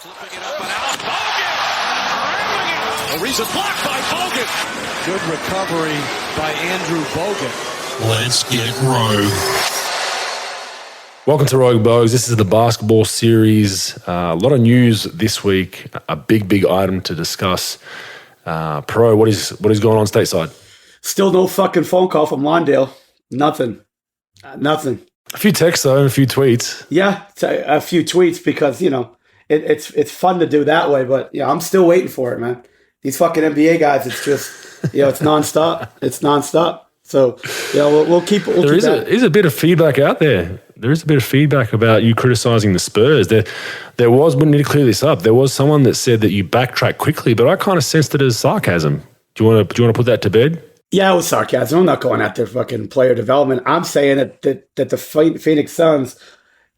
Slipping it up and out. Bogut! A recent block by Bogut. Good recovery by Andrew Bogut. Let's get rogue. Welcome to Rogue Bogues. This is the basketball series. A lot of news this week. A big item to discuss. Pro, what is going on stateside? Still no fucking phone call from Lawndale. Nothing. Nothing. A few texts though, and a few tweets. Yeah, a few tweets because it's fun to do that way. But I'm still waiting for it, man. These fucking NBA guys, it's just it's nonstop. It's nonstop. So we'll keep. There is a bit of feedback out there. There is a bit of feedback about you criticizing the Spurs. There was, we need to clear this up. There was someone that said that you backtrack quickly, but I kind of sensed it as sarcasm. Do you want to put that to bed? Yeah, it was sarcasm. I'm not going after fucking player development. I'm saying that the Phoenix Suns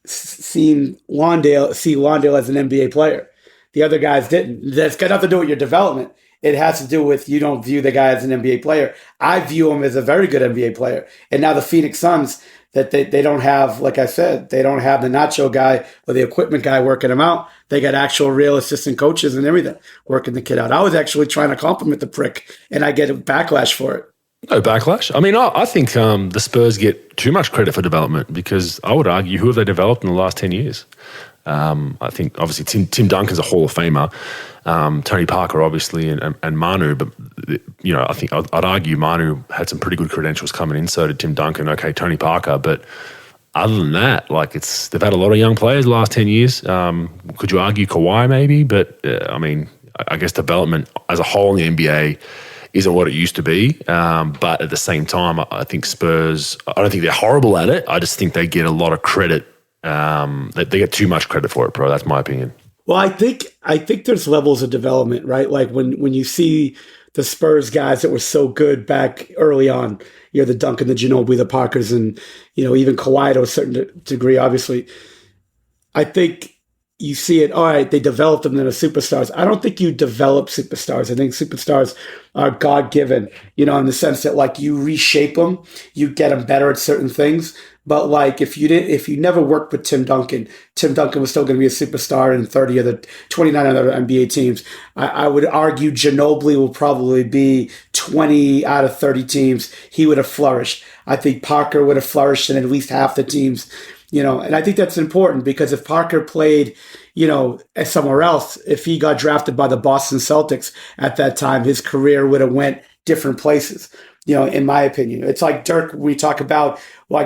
see Lawndale as an NBA player. The other guys didn't. That's got nothing to do with your development. It has to do with you don't view the guy as an NBA player. I view him as a very good NBA player. And now the Phoenix Suns, that they don't have, like I said, they don't have the nacho guy or the equipment guy working them out. They got actual real assistant coaches and everything working the kid out. I was actually trying to compliment the prick, and I get a backlash for it. No backlash. I mean, I think the Spurs get too much credit for development because I would argue, who have they developed in the last 10 years? I think obviously Tim Duncan's a Hall of Famer, Tony Parker obviously, and Manu. But I think I'd argue Manu had some pretty good credentials coming in. So did Tim Duncan. Okay, Tony Parker. But other than that, they've had a lot of young players the last 10 years. Could you argue Kawhi maybe? But I guess development as a whole in the NBA isn't what it used to be. But at the same time, I think Spurs, I don't think they're horrible at it. I just think they get a lot of credit. They get too much credit for it, Pro. That's my opinion. Well, I think there's levels of development, right? Like when you see the Spurs guys that were so good back early on, the Duncan, the Ginobili, the Parkers, and even Kawhi to a certain degree, obviously. I think you see it, all right, they developed them into superstars. I don't think you develop superstars. I think superstars are God-given, in the sense that you reshape them, you get them better at certain things. But if you never worked with Tim Duncan was still going to be a superstar in 30 of the 29 other NBA teams. I would argue Ginobili will probably be 20 out of 30 teams. He would have flourished. I think Parker would have flourished in at least half the teams. And I think that's important because if Parker played, somewhere else, if he got drafted by the Boston Celtics at that time, his career would have went different places, in my opinion. It's like Dirk, we talk about,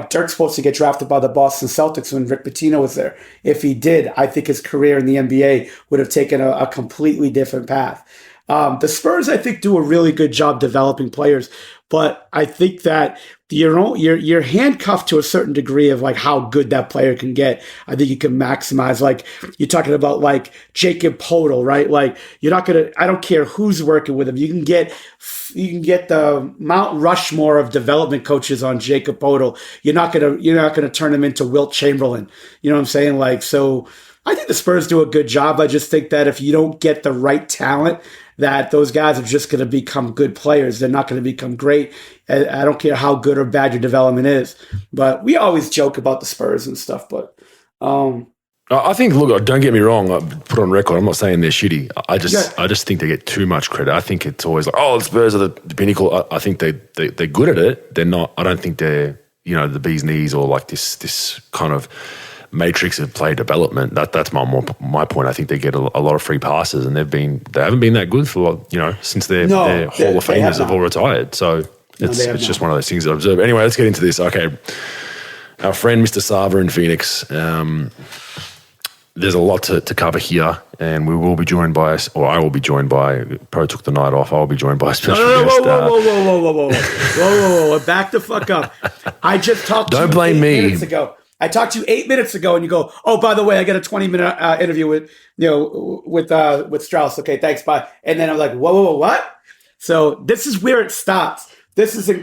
Dirk's supposed to get drafted by the Boston Celtics when Rick Pitino was there. If he did, I think his career in the NBA would have taken a completely different path. The Spurs, I think, do a really good job developing players, but I think that you're handcuffed to a certain degree of how good that player can get. I think you can maximize. You're talking about Jacob Poeltl, right? You're not gonna. I don't care who's working with him. You can get the Mount Rushmore of development coaches on Jacob Poeltl. You're not gonna turn him into Wilt Chamberlain. You know what I'm saying? So I think the Spurs do a good job. I just think that if you don't get the right talent, that those guys are just going to become good players. They're not going to become great. I don't care how good or bad your development is. But we always joke about the Spurs and stuff. But I think, look, don't get me wrong. I put on record, I'm not saying they're shitty. I just think they get too much credit. I think it's always the Spurs are the pinnacle. I think they're good at it. They're not. I don't think they're the bee's knees or this kind of matrix of play development. That's my point. I think they get a lot of free passes, and they haven't been that good for since their Hall of Famers have all retired. So it's just one of those things that I observe. Anyway, let's get into this. Okay, our friend Mr. Sarver in Phoenix. There's a lot to cover here, and we will be joined by, or I will be joined by. Pro took the night off. I will be joined by a special guest. Whoa! Back the fuck up! I just talked. Don't blame me. Minutes ago. I talked to you 8 minutes ago, and you go, "Oh, by the way, I got a 20-minute interview with Strauss." Okay, thanks, bye. And then I'm like, "Whoa, what?" So this is where it stops. This is in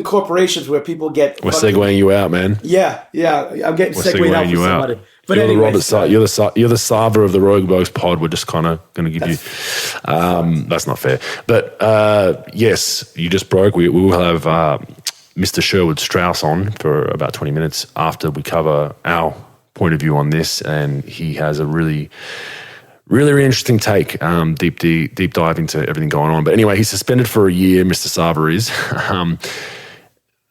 corporations where people get. We're segueing you out, man. Yeah. I'm getting segued out for somebody. Out. But you're anyways, you're the Sarver of the Rogue Bogues pod. We're just kind of going to give you. That's not fair. But yes, you just broke. We will have Mr. Sherwood Strauss on for about 20 minutes after we cover our point of view on this, and he has a really Really, really interesting take. Deep dive into everything going on. But anyway, he's suspended for a year. Mr. Sarver is.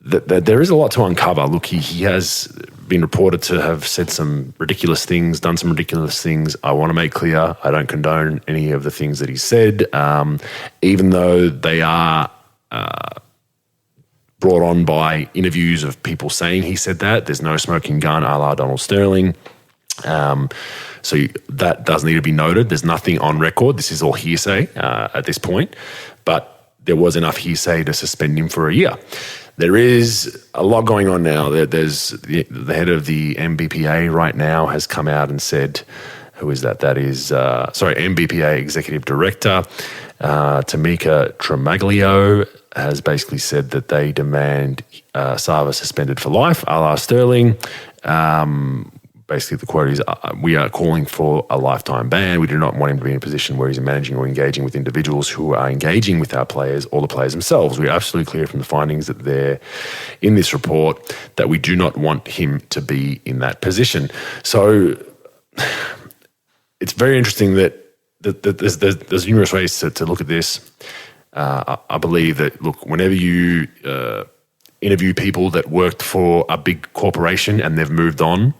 There is a lot to uncover. Look, he has been reported to have said some ridiculous things, done some ridiculous things. I want to make clear I don't condone any of the things that he said, even though they are brought on by interviews of people saying he said that. There's no smoking gun a la Donald Sterling. So that does need to be noted. There's nothing on record. This is all hearsay at this point. But there was enough hearsay to suspend him for a year. There is a lot going on now. There's the head of the MBPA right now has come out and said, who is that? That is, MBPA Executive Director, Tamika Tremaglio, has basically said that they demand Sarver suspended for life, a la Sterling. Basically, the quote is, we are calling for a lifetime ban. We do not want him to be in a position where he's managing or engaging with individuals who are engaging with our players or the players themselves. We are absolutely clear from the findings that they're in this report that we do not want him to be in that position. So it's very interesting that there's numerous ways to look at this. I believe that, look, whenever you interview people that worked for a big corporation and they've moved on,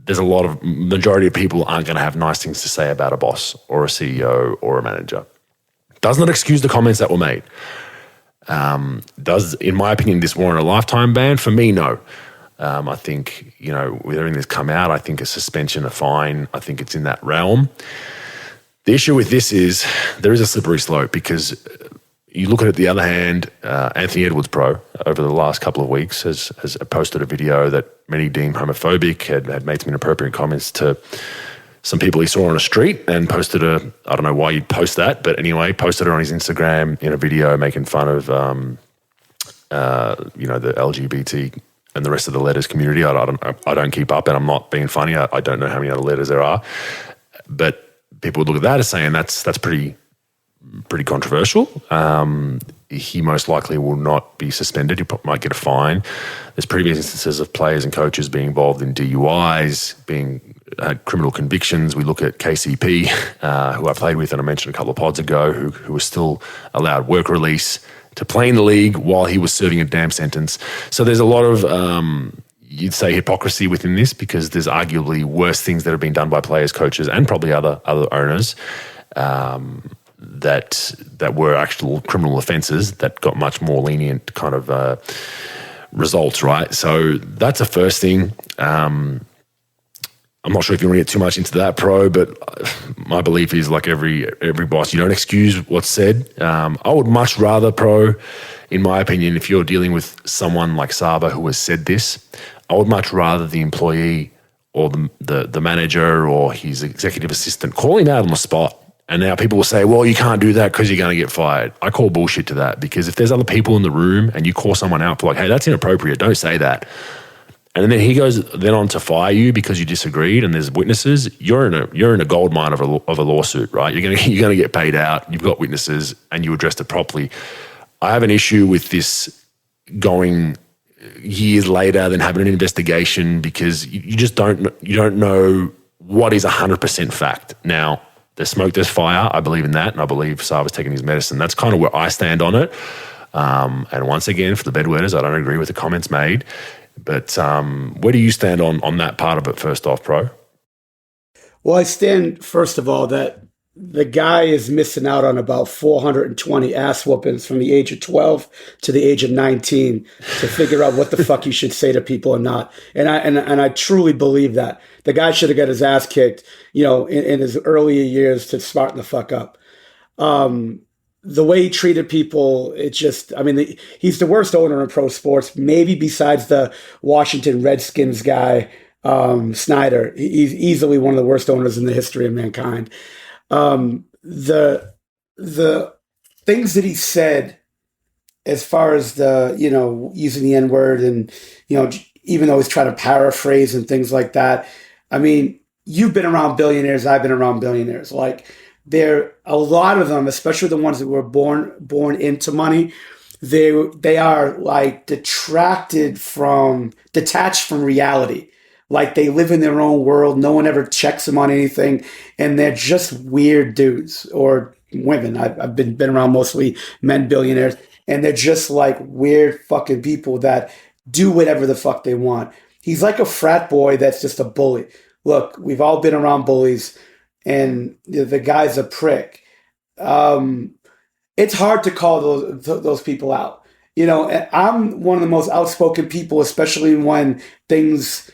there's a lot of majority of people aren't going to have nice things to say about a boss or a CEO or a manager. Does not excuse the comments that were made. Does, in my opinion, this warrant a lifetime ban? For me, no. I think, with everything that's come out, I think a suspension, a fine, I think it's in that realm. The issue with this is there is a slippery slope because you look at it the other hand, Anthony Edwards Pro over the last couple of weeks has posted a video that many deem homophobic, had made some inappropriate comments to some people he saw on a street and posted I don't know why you'd post that, but anyway, posted it on his Instagram in a video making fun of, the LGBT and the rest of the letters community. I don't keep up and I'm not being funny. I don't know how many other letters there are, but people would look at that as saying that's pretty controversial. He most likely will not be suspended. He might get a fine. There's previous instances of players and coaches being involved in DUIs, had criminal convictions. We look at KCP, who I played with and I mentioned a couple of pods ago, who was still allowed work release to play in the league while he was serving a damn sentence. So there's a lot of, you'd say, hypocrisy within this because there's arguably worse things that have been done by players, coaches, and probably other owners that were actual criminal offences that got much more lenient kind of results, right? So that's the first thing. I'm not sure if you want to get too much into that, Pro, but my belief is like every boss, you don't excuse what's said. I would much rather, Pro, in my opinion, if you're dealing with someone like Sarver who has said this, I would much rather the employee or the manager or his executive assistant call him out on the spot. And now people will say, well, you can't do that because you're going to get fired. I call bullshit to that because if there's other people in the room and you call someone out for like, hey, that's inappropriate, don't say that. And then he goes then on to fire you because you disagreed and there's witnesses, you're in a gold mine of a lawsuit, right? You're going to get paid out, you've got witnesses and you addressed it properly. I have an issue with this going years later than having an investigation because you just don't know what is 100% fact. Now, there's smoke, there's fire. I believe in that, and I believe Sarver's taking his medicine. That's kind of where I stand on it. And once again, for the bedwetters, I don't agree with the comments made. But where do you stand on that part of it, first off, Pro? Well, I stand, first of all, that the guy is missing out on about 420 ass whoopings from the age of 12 to the age of 19 to figure out what the fuck you should say to people or not. And I truly believe that. The guy should have got his ass kicked, in his earlier years to smarten the fuck up. The way he treated people, he's the worst owner in pro sports, maybe besides the Washington Redskins guy, Snyder. He's easily one of the worst owners in the history of mankind. The things that he said as far as using the N-word and, even though he's trying to paraphrase and things like that. I mean, you've been around billionaires. I've been around billionaires. Like a lot of them, especially the ones that were born into money, they are like detached from reality. Like they live in their own world. No one ever checks them on anything. And they're just weird dudes or women. I've been around mostly men billionaires. And they're just like weird fucking people that do whatever the fuck they want. He's like a frat boy that's just a bully. Look, we've all been around bullies, and the guy's a prick. It's hard to call those people out. You know, I'm one of the most outspoken people, especially when things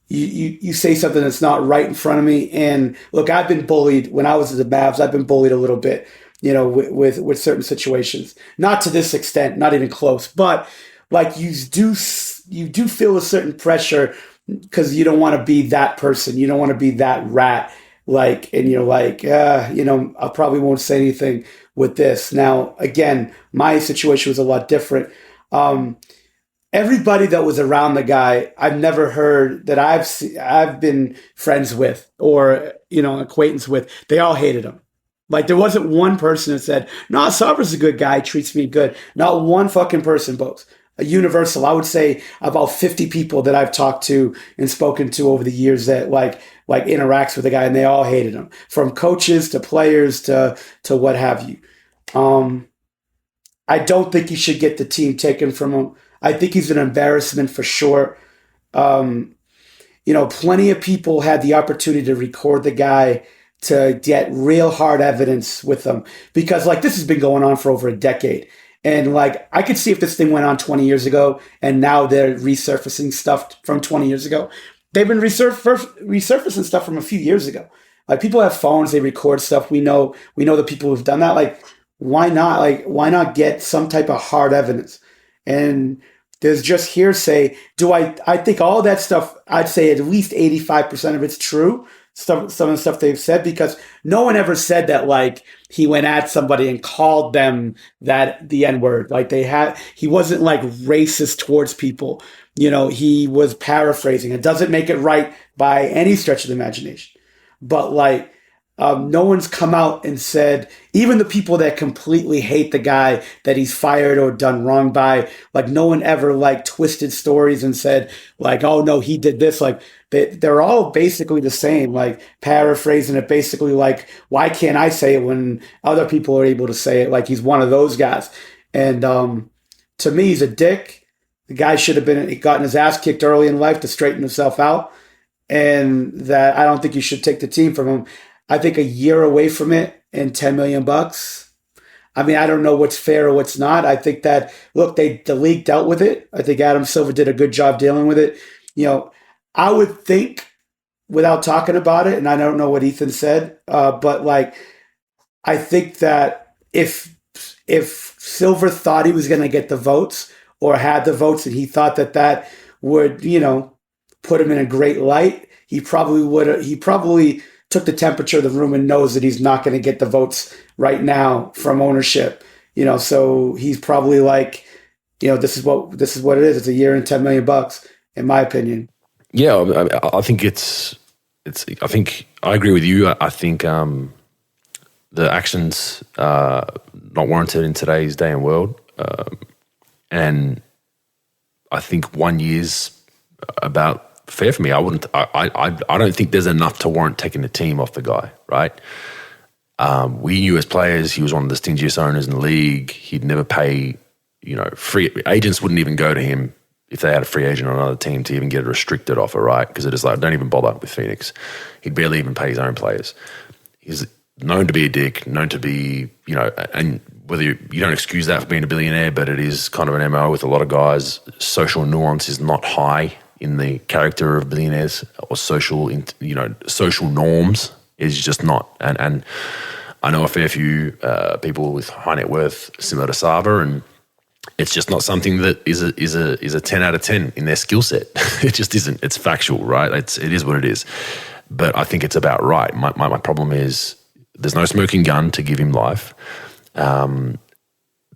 you say something that's not right in front of me. And look, I've been bullied when I was at the Mavs. I've been bullied a little bit, you know, with certain situations. Not to this extent, not even close, but like you do feel a certain pressure because you don't want to be that person. You don't want to be that rat. Like, and you're like, you know, I probably won't say anything with this. Now, again, my situation was a lot different. Everybody that was around the guy, I've never heard that I've been friends with or, you know, acquaintance with. They all hated him. Like there wasn't one person that said, no, Sarver's a good guy, treats me good. Not one fucking person, Bogues. A universal, I would say about 50 people that I've talked to and spoken to over the years that like interacts with the guy, and they all hated him, from coaches to players to what have you. I don't think he should get the team taken from him. I think he's an embarrassment for sure. You know, plenty of people had the opportunity to record the guy to get real hard evidence with them because like this has been going on for over a decade. And like, I could see if this thing went on 20 years ago and now they're resurfacing stuff from 20 years ago. They've been resurfacing stuff from a few years ago. Like people have phones, they record stuff. We know the people who've done that. Like, why not? Like, why not get some type of hard evidence? And there's just hearsay. I think all that stuff, I'd say at least 85% of it's true. Some of the stuff they've said, because no one ever said that like he went at somebody and called them the N-word. Like he wasn't like racist towards people. You know, he was paraphrasing. It doesn't make it right by any stretch of the imagination. But like, no one's come out and said, even the people that completely hate the guy that he's fired or done wrong by, like no one ever like twisted stories and said like, oh no, he did this. Like they're all basically the same, like paraphrasing it basically like, why can't I say it when other people are able to say it? Like he's one of those guys. And to me, he's a dick. The guy should have gotten his ass kicked early in life to straighten himself out. And that I don't think you should take the team from him. I think a year away from it and $10 million. I mean, I don't know what's fair or what's not. I think that, look, the league dealt with it. I think Adam Silver did a good job dealing with it. You know, I would think, without talking about it, and I don't know what Ethan said, but like, I think that if Silver thought he was going to get the votes or had the votes and he thought that would, you know, put him in a great light, he probably took the temperature of the room and knows that he's not going to get the votes right now from ownership, you know, so he's probably like, you know, this is what it is. It's a year and $10 million, in my opinion. Yeah, I think I think I agree with you. I think the actions are not warranted in today's day and world, and I think 1 year's about fair for me. I don't think there's enough to warrant taking the team off the guy, right? We knew as players he was one of the stingiest owners in the league. He'd never pay, you know, free agents wouldn't even go to him if they had a free agent on another team to even get a restricted offer, right? Because it is like, don't even bother with Phoenix. He'd barely even pay his own players. He's known to be a dick, known to be, you know, and whether you don't excuse that for being a billionaire, but it is kind of an MO with a lot of guys. Social nuance is not high in the character of billionaires, or social norms is just not. And I know a fair few people with high net worth similar to Sarver, and it's just not something that is a 10 out of 10 in their skill set. It just isn't. It's factual, right? It is what it is. But I think it's about right. My problem is there's no smoking gun to give him life.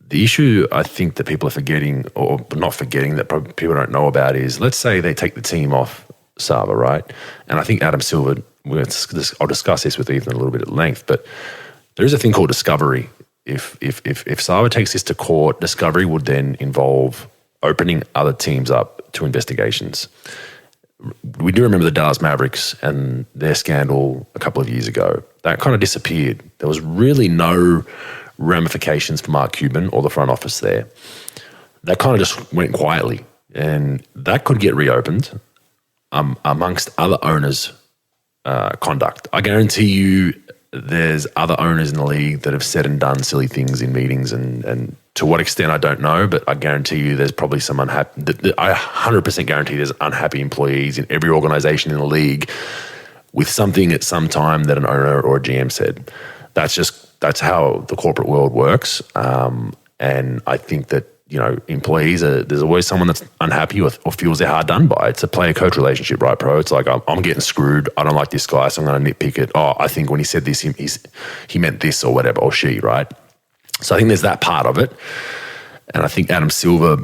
The issue I think that people are forgetting, or not forgetting, that people don't know about is, let's say they take the team off Sarver, right? And I think Adam Silver, I'll discuss this with Ethan a little bit at length, but there is a thing called discovery. If Sarver takes this to court, discovery would then involve opening other teams up to investigations. we do remember the Dallas Mavericks and their scandal a couple of years ago. That kind of disappeared. There was really no ramifications for Mark Cuban or the front office there. That kind of just went quietly, and that could get reopened amongst other owners' conduct. I guarantee you there's other owners in the league that have said and done silly things in meetings, and to what extent I don't know, but I guarantee you there's probably some unhappy, I 100% guarantee there's unhappy employees in every organization in the league with something at some time that an owner or a GM said. That's how the corporate world works. And I think that, employees, there's always someone that's unhappy or feels they're hard done by. It's a player-coach relationship, right, bro? It's like, I'm getting screwed. I don't like this guy, so I'm going to nitpick it. Oh, I think when he said this, he meant this or whatever, or she, right? So I think there's that part of it. And I think Adam Silver,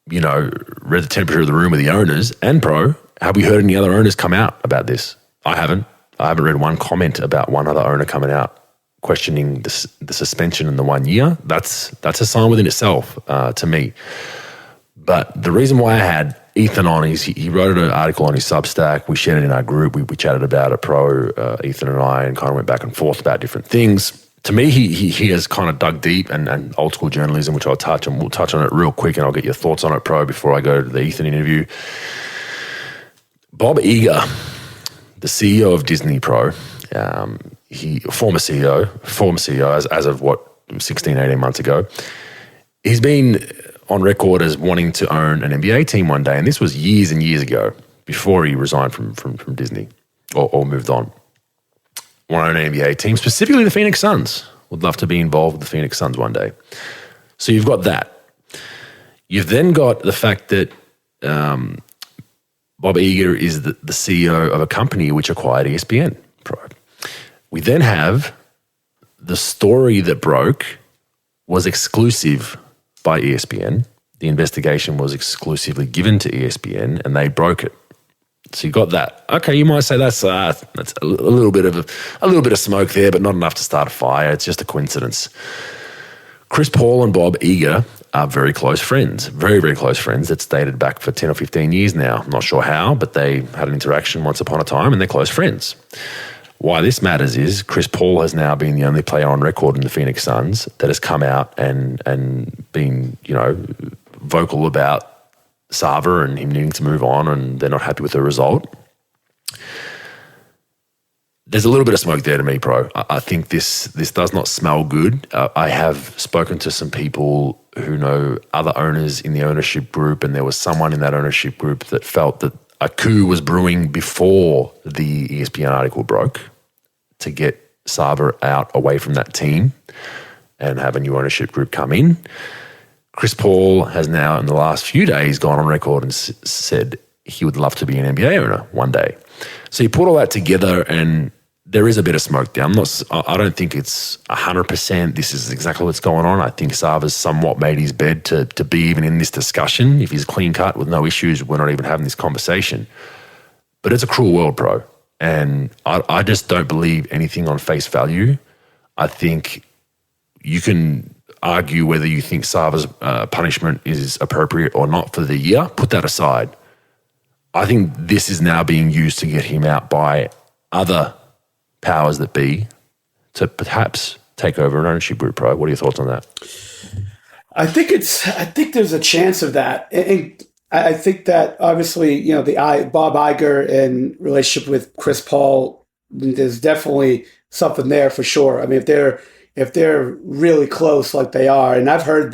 read the temperature of the room with the owners and pro. Have we heard any other owners come out about this? I haven't read one comment about one other owner coming out questioning the suspension in the 1 year. That's a sign within itself to me. But the reason why I had Ethan on is he wrote an article on his Substack. We shared it in our group. We chatted about it, pro, Ethan and I, and kind of went back and forth about different things. To me, he has kind of dug deep and old school journalism, which I'll touch, and we'll touch on it real quick, and I'll get your thoughts on it, pro, before I go to the Ethan interview. Bob Iger, the CEO of Disney, pro, former CEO, as of 16, 18 months ago, he's been on record as wanting to own an NBA team one day, and this was years and years ago, before he resigned from Disney or moved on. Want to own an NBA team, specifically the Phoenix Suns. Would love to be involved with the Phoenix Suns one day. So you've got that. You've then got the fact that Bob Iger is the CEO of a company which acquired ESPN, pro. We then have the story that broke was exclusive by ESPN. The investigation was exclusively given to ESPN, and they broke it. So you got that. Okay, you might say that's a little bit of smoke there, but not enough to start a fire. It's just a coincidence. Chris Paul and Bob Iger are very close friends, very, very close friends. It's dated back for 10 or 15 years now. I'm not sure how, but they had an interaction once upon a time, and they're close friends. Why this matters is Chris Paul has now been the only player on record in the Phoenix Suns that has come out and been, vocal about Sarver and him needing to move on, and they're not happy with the result. There's a little bit of smoke there to me, pro. I think this does not smell good. I have spoken to some people who know other owners in the ownership group, and there was someone in that ownership group that felt that a coup was brewing before the ESPN article broke to get Sarver out away from that team and have a new ownership group come in. Chris Paul has now, in the last few days, gone on record and said he would love to be an NBA owner one day. So you put all that together, and there is a bit of smoke there. I don't think it's 100%. This is exactly what's going on. I think Sarver's somewhat made his bed to be even in this discussion. If he's clean cut with no issues, we're not even having this conversation. But it's a cruel world, pro. And I just don't believe anything on face value. I think you can argue whether you think Sarver's punishment is appropriate or not for the year. Put that aside. I think this is now being used to get him out by other powers that be to perhaps take over an ownership group, pro. What are your thoughts on that? I think there's a chance of that. And I think that obviously, the Bob Iger in relationship with Chris Paul, there's definitely something there for sure. I mean, if they're really close like they are, and I've heard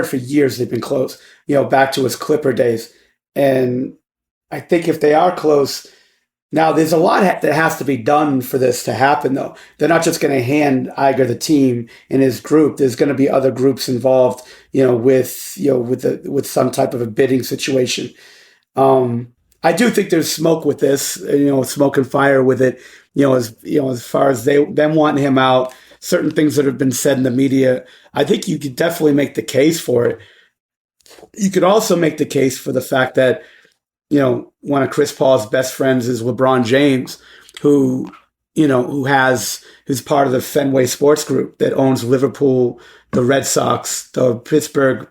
for years they've been close, back to his Clipper days. And I think if they are close, now there's a lot that has to be done for this to happen, though. They're not just going to hand Iger the team and his group. There's going to be other groups involved, with some type of a bidding situation. I do think there's smoke with this, smoke and fire with it. As far as them wanting him out, certain things that have been said in the media, I think you could definitely make the case for it. You could also make the case for the fact that, one of Chris Paul's best friends is LeBron James, who's part of the Fenway Sports Group that owns Liverpool, the Red Sox, the Pittsburgh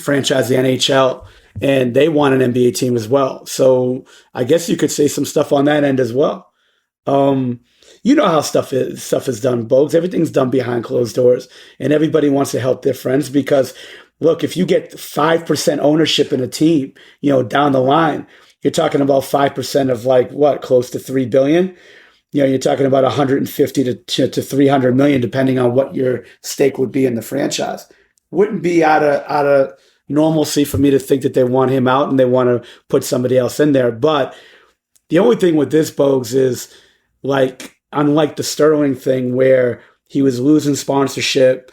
franchise, the NHL. and they want an NBA team as well. So I guess you could say some stuff on that end as well. You know how stuff is done, Bogues. Everything's done behind closed doors, and everybody wants to help their friends because, look, if you get 5% ownership in a team, down the line, you're talking about 5% of close to $3 billion. You're talking about 150 to 300 million, depending on what your stake would be in the franchise. Wouldn't be out of normalcy for me to think that they want him out and they want to put somebody else in there. But the only thing with this, Bogues, is unlike the Sterling thing where he was losing sponsorship,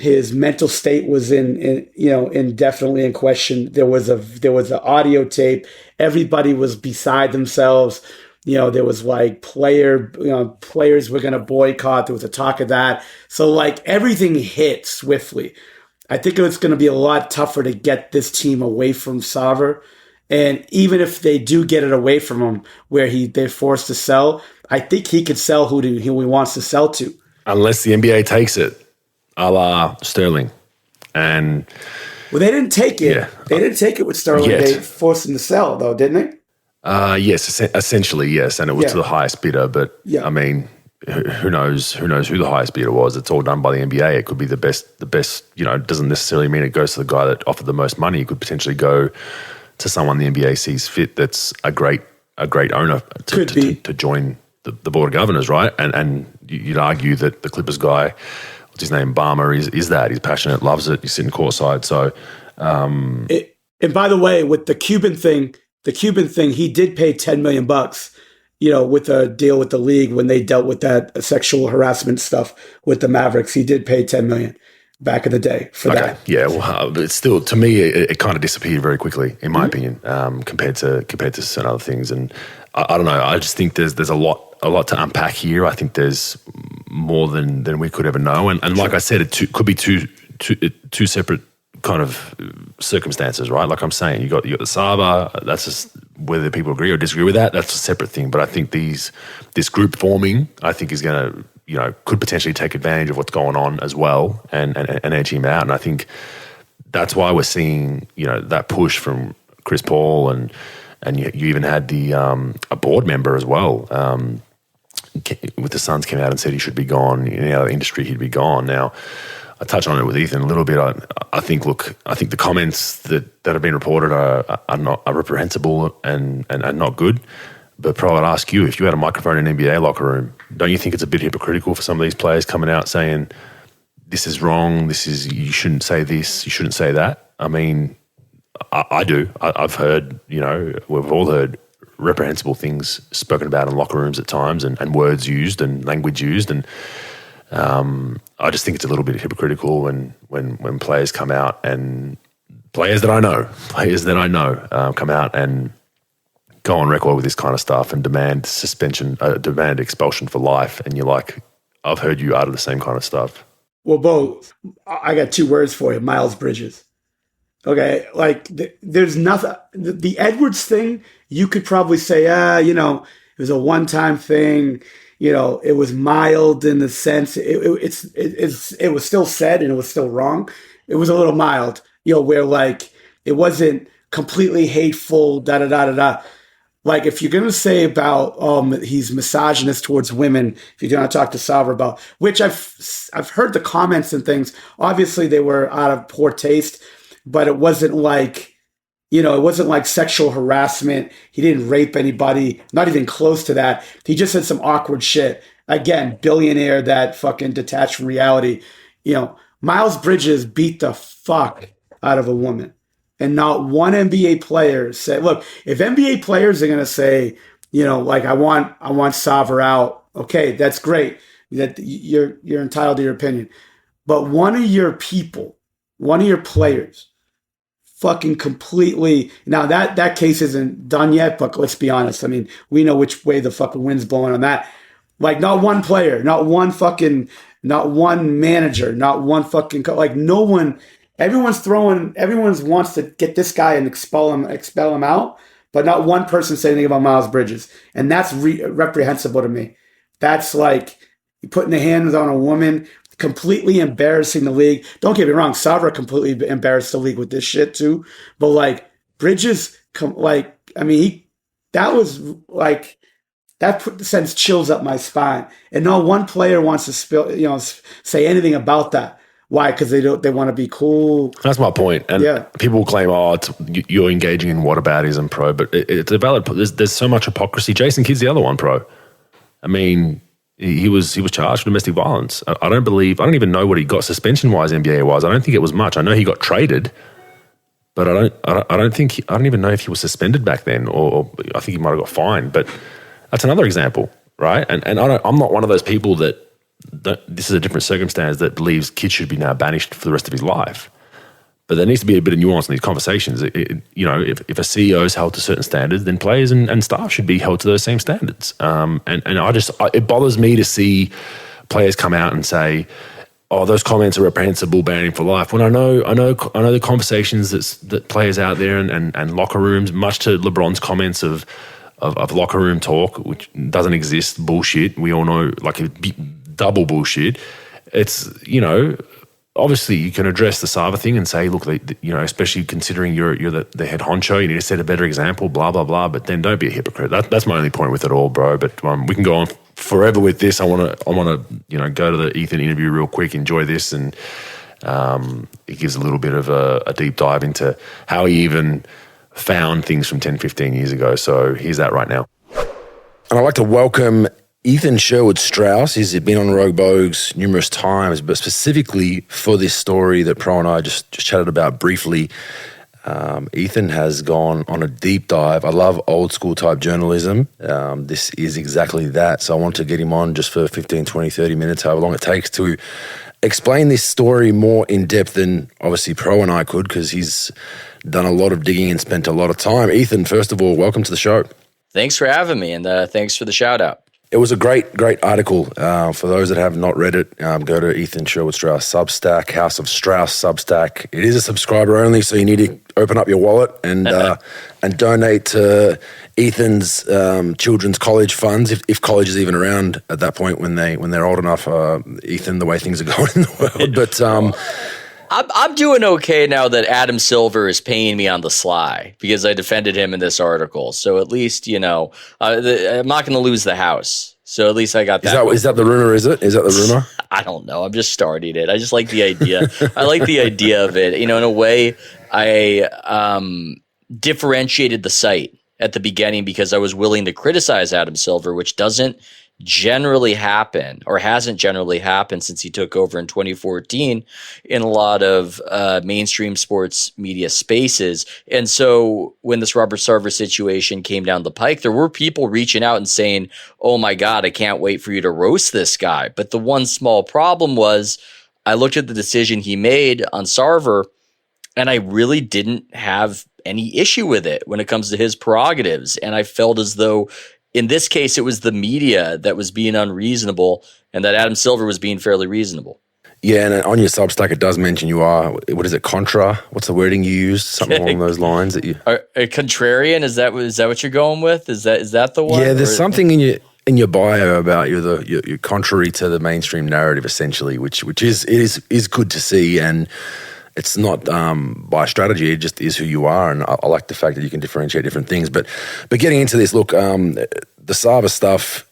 his mental state was indefinitely in question. There was an audio tape. Everybody was beside themselves. There was players were going to boycott. There was a talk of that. So everything hit swiftly. I think it's going to be a lot tougher to get this team away from Sarver. And even if they do get it away from him where they're forced to sell, I think he could sell who he wants to sell to. Unless the NBA takes it, a la Sterling. And well, they didn't take it. Yeah. They didn't take it with Sterling. Yet. They forced him to sell, though, didn't they? Yes, essentially, yes. And it was to the highest bidder. But, I mean, who knows who the highest bidder was. It's all done by the NBA. It could be the best, it doesn't necessarily mean it goes to the guy that offered the most money. It could potentially go to someone the NBA sees fit that's a great owner to join the board of governors, right? And you'd argue that the Clippers guy, what's his name, Barmer, is that. He's passionate, loves it, he's sitting courtside. So, and by the way, with the Cuban thing, he did pay $10 million, with a deal with the league when they dealt with that sexual harassment stuff with the Mavericks. He did pay $10 million back in the the for that. Yeah, well, it's still, to me, it kind of disappeared very quickly, in my opinion, compared to certain other things. And I don't know. I just think there's a lot to unpack here. I think there's more than we could ever know. And like I said, it could be two separate kind of circumstances, right? Like I'm saying, you got the Sarver. That's just whether people agree or disagree with that. That's a separate thing. But I think this group forming, I think, is going to, could potentially take advantage of what's going on as well and edge him out. And I think that's why we're seeing, that push from Chris Paul and you even had a board member as well with the Suns came out and said he should be gone. In our industry, he'd be gone. Now, I touched on it with Ethan a little bit. I think the comments that have been reported are reprehensible and not good. But probably I'd ask you, if you had a microphone in an NBA locker room, don't you think it's a bit hypocritical for some of these players coming out saying, this is wrong, you shouldn't say this, you shouldn't say that? I mean, I do. I've heard, we've all heard reprehensible things spoken about in locker rooms at times and words used and language used. And I just think it's a little bit hypocritical when players come out and players that I know come out and go on record with this kind of stuff and demand suspension, demand expulsion for life. And you're like, I've heard you utter the same kind of stuff. Well, Bo, I got two words for you: Miles Bridges. Okay, there's nothing. The Edwards thing, you could probably say, it was a one-time thing. It was mild in the sense it was still said and it was still wrong. It was a little mild, where it wasn't completely hateful. Da da da da da. If you're gonna say about he's misogynist towards women, if you're gonna talk to Sarver about, which I've heard the comments and things. Obviously, they were out of poor taste, but it wasn't it wasn't like sexual harassment. He didn't rape anybody, not even close to that. He just said some awkward shit. Again, billionaire that fucking detached from reality. Miles Bridges beat the fuck out of a woman. And not one NBA player said, look, if NBA players are going to say, I want Sarver out, okay, that's great. That you're entitled to your opinion. But one of your players, fucking completely. Now that case isn't done yet, but let's be honest. I mean, we know which way the fucking wind's blowing on that. Not one player, not one manager, not one fucking no one. Everyone wants to get this guy and expel him out, but not one person said anything about Miles Bridges, and that's reprehensible to me. That's like putting the hands on a woman. completely embarrassing the league. Don't get me wrong, Sarver completely embarrassed the league with this shit too. But like Bridges, that was like sends chills up my spine. And no one player wants to say anything about that. Why? Because they want to be cool. That's my point. And people claim, you're engaging in whataboutism, pro. But it's a valid. There's so much hypocrisy. Jason Kidd's the other one, pro. I mean, he was charged for domestic violence. I don't even know what he got suspension wise. NBA wise, I don't think it was much. I know he got traded, but I don't even know if he was suspended back then, or I think he might have got fined. But that's another example, right? And I'm not one of those people that this is a different circumstance that believes kids should be now banished for the rest of his life. But there needs to be a bit of nuance in these conversations. If a CEO is held to certain standards, then players and staff should be held to those same standards. It bothers me to see players come out and say, "Oh, those comments are reprehensible, banning for life." When I know the conversations that players out there and locker rooms, much to LeBron's comments of locker room talk, which doesn't exist, bullshit. We all know, like a double bullshit. It's, obviously you can address the Sarver thing and say, look, especially considering you're the head honcho, you need to set a better example, blah, blah, blah. But then don't be a hypocrite. That's my only point with it all, bro. But we can go on forever with this. I want to go to the Ethan interview real quick, enjoy this. And it gives a little bit of a deep dive into how he even found things from 10, 15 years ago. So here's that right now. And I'd like to welcome Ethan Strauss. He's been on Rogue Bogues numerous times, but specifically for this story that Pro and I just chatted about briefly, Ethan has gone on a deep dive. I love old school type journalism. This is exactly that. So I want to get him on just for 15, 20, 30 minutes, however long it takes, to explain this story more in depth than obviously Pro and I could, because he's done a lot of digging and spent a lot of time. Ethan, first of all, welcome to the show. Thanks for having me, and thanks for the shout out. It was a great article. For those that have not read it, go to Ethan Strauss Substack, House of Strauss Substack. It is a subscriber only, so you need to open up your wallet and donate to Ethan's children's college funds, if college is even around at that point when they're old enough. Ethan, the way things are going in the world, but. I'm doing okay now that Adam Silver is paying me on the sly because I defended him in this article. So at least, I'm not going to lose the house. So at least I got that. Is that the rumor? Is that the rumor? I don't know. I'm just starting it. I just like the idea. I like the idea of it. In a way, I differentiated the site at the beginning because I was willing to criticize Adam Silver, which doesn't generally happen, or hasn't generally happened since he took over in 2014 in a lot of mainstream sports media spaces. And so when this Robert Sarver situation came down the pike, there were people reaching out and saying, "Oh my God, I can't wait for you to roast this guy." But the one small problem was I looked at the decision he made on Sarver, and I really didn't have any issue with it when it comes to his prerogatives. And I felt as though in this case, it was the media that was being unreasonable and that Adam Silver was being fairly reasonable. Yeah, and on your Substack, it does mention you are, what is it, contra? What's the wording you used? Something along those lines that you... A contrarian, is that what you're going with? Is that the one? Yeah, there's something in your bio about you're contrary to the mainstream narrative, essentially, which is good to see, and it's not by strategy, it just is who you are, and I like the fact that you can differentiate different things. But getting into this, look, the Sarver stuff,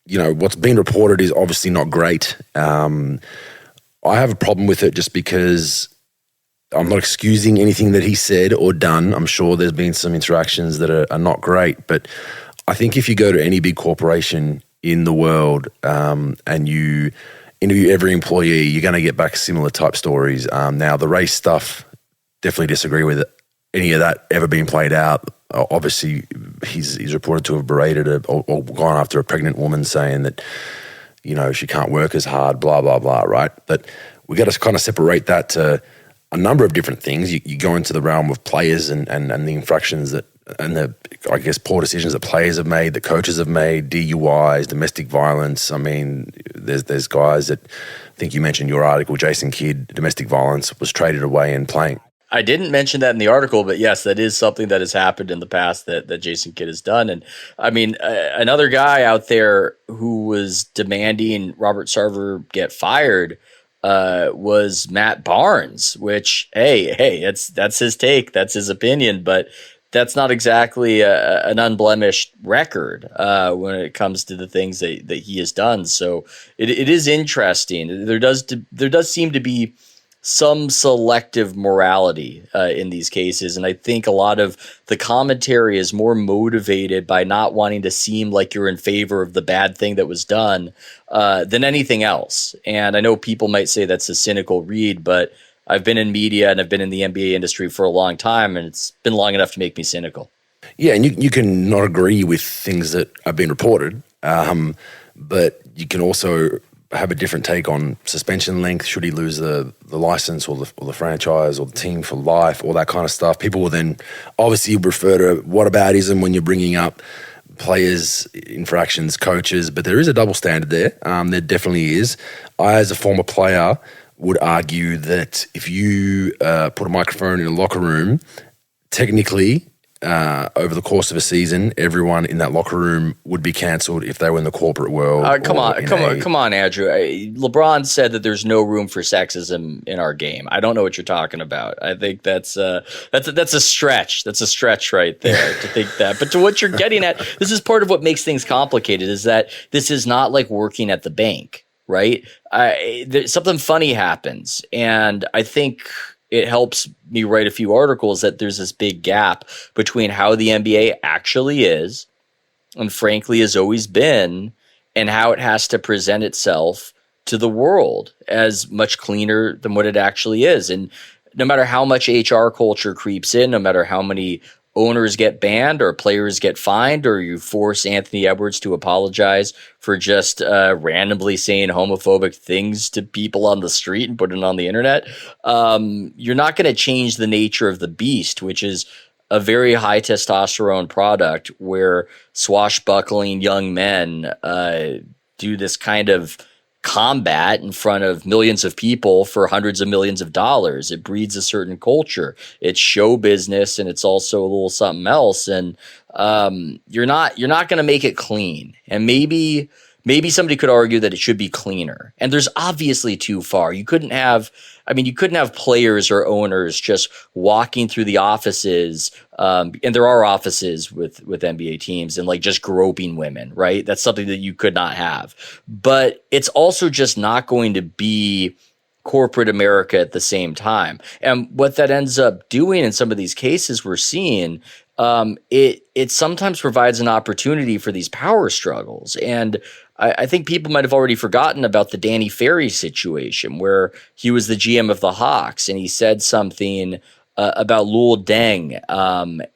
what's been reported is obviously not great. I have a problem with it just because I'm not excusing anything that he said or done. I'm sure there's been some interactions that are not great, but I think if you go to any big corporation in the world and you interview every employee, you're going to get back similar type stories. Now, the race stuff, definitely disagree with any of that ever being played out. Obviously, he's reported to have berated or gone after a pregnant woman saying that, she can't work as hard, blah, blah, blah, right? But we got to kind of separate that to a number of different things. You go into the realm of players and the infractions and the, I guess, poor decisions that players have made, that coaches have made, DUIs, domestic violence. I mean, there's guys that, I think you mentioned your article, Jason Kidd, domestic violence, was traded away and playing. I didn't mention that in the article, but yes, that is something that has happened in the past that Jason Kidd has done. And I mean, another guy out there who was demanding Robert Sarver get fired was Matt Barnes, which, hey, that's his take, that's his opinion, but that's not exactly an unblemished record when it comes to the things that he has done. So it is interesting. There does seem to be some selective morality in these cases, and I think a lot of the commentary is more motivated by not wanting to seem like you're in favor of the bad thing that was done than anything else. And I know people might say that's a cynical read, but I've been in media and I've been in the NBA industry for a long time, and it's been long enough to make me cynical. Yeah, and you can not agree with things that have been reported, but you can also have a different take on suspension length. Should he lose the license or the franchise or the team for life, all that kind of stuff? People will then obviously refer to whataboutism when you're bringing up players' infractions, coaches, but there is a double standard there. There definitely is. I, as a former player, would argue that if you put a microphone in a locker room, technically, over the course of a season, everyone in that locker room would be cancelled if they were in the corporate world. Come on, Andrew. LeBron said that there's no room for sexism in our game. I don't know what you're talking about. I think that's a stretch. That's a stretch right there to think that. But to what you're getting at, this is part of what makes things complicated. Is that this is not like working at the bank. Right? Something funny happens, and I think it helps me write a few articles that there's this big gap between how the NBA actually is, and frankly has always been, and how it has to present itself to the world as much cleaner than what it actually is. And no matter how much HR culture creeps in, no matter how many owners get banned or players get fined, or you force Anthony Edwards to apologize for just randomly saying homophobic things to people on the street and putting it on the internet, you're not going to change the nature of the beast, which is a very high testosterone product where swashbuckling young men do this kind of combat in front of millions of people for hundreds of millions of dollars. It breeds a certain culture. It's show business, and it's also a little something else. And you're not going to make it clean. And maybe somebody could argue that it should be cleaner. And there's obviously too far. You couldn't have players or owners just walking through the offices, and there are offices with NBA teams, and like just groping women, right? That's something that you could not have. But it's also just not going to be corporate America at the same time. And what that ends up doing in some of these cases we're seeing, it sometimes provides an opportunity for these power struggles. And I think people might have already forgotten about the Danny Ferry situation, where he was the GM of the Hawks, and he said something about Lul Deng,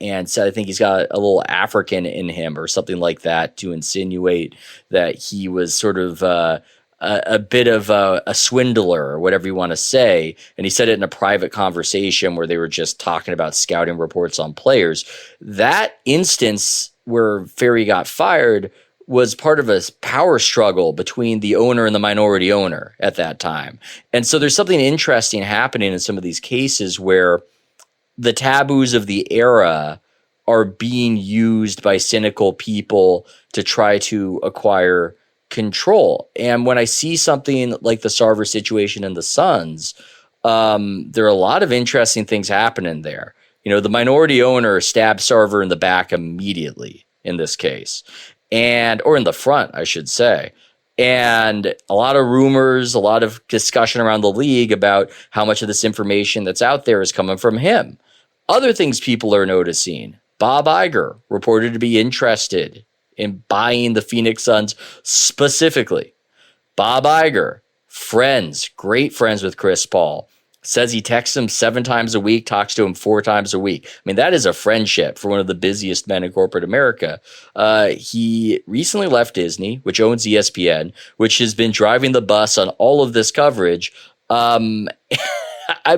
and said, I think he's got a little African in him or something like that, to insinuate that he was sort of a bit of a swindler, or whatever you want to say. And he said it in a private conversation where they were just talking about scouting reports on players. That instance where Ferry got fired was part of a power struggle between the owner and the minority owner at that time. And so there's something interesting happening in some of these cases where the taboos of the era are being used by cynical people to try to acquire control. And when I see something like the Sarver situation in the Suns, there are a lot of interesting things happening there. You know, the minority owner stabbed Sarver in the back immediately in this case. Or in the front, I should say. And a lot of rumors, a lot of discussion around the league about how much of this information that's out there is coming from him. Other things people are noticing. Bob Iger reported to be interested in buying the Phoenix Suns specifically. Bob Iger, great friends with Chris Paul, says he texts him 7 times a week, talks to him 4 times a week. I mean, that is a friendship for one of the busiest men in corporate America. He recently left Disney, which owns ESPN, which has been driving the bus on all of this coverage. I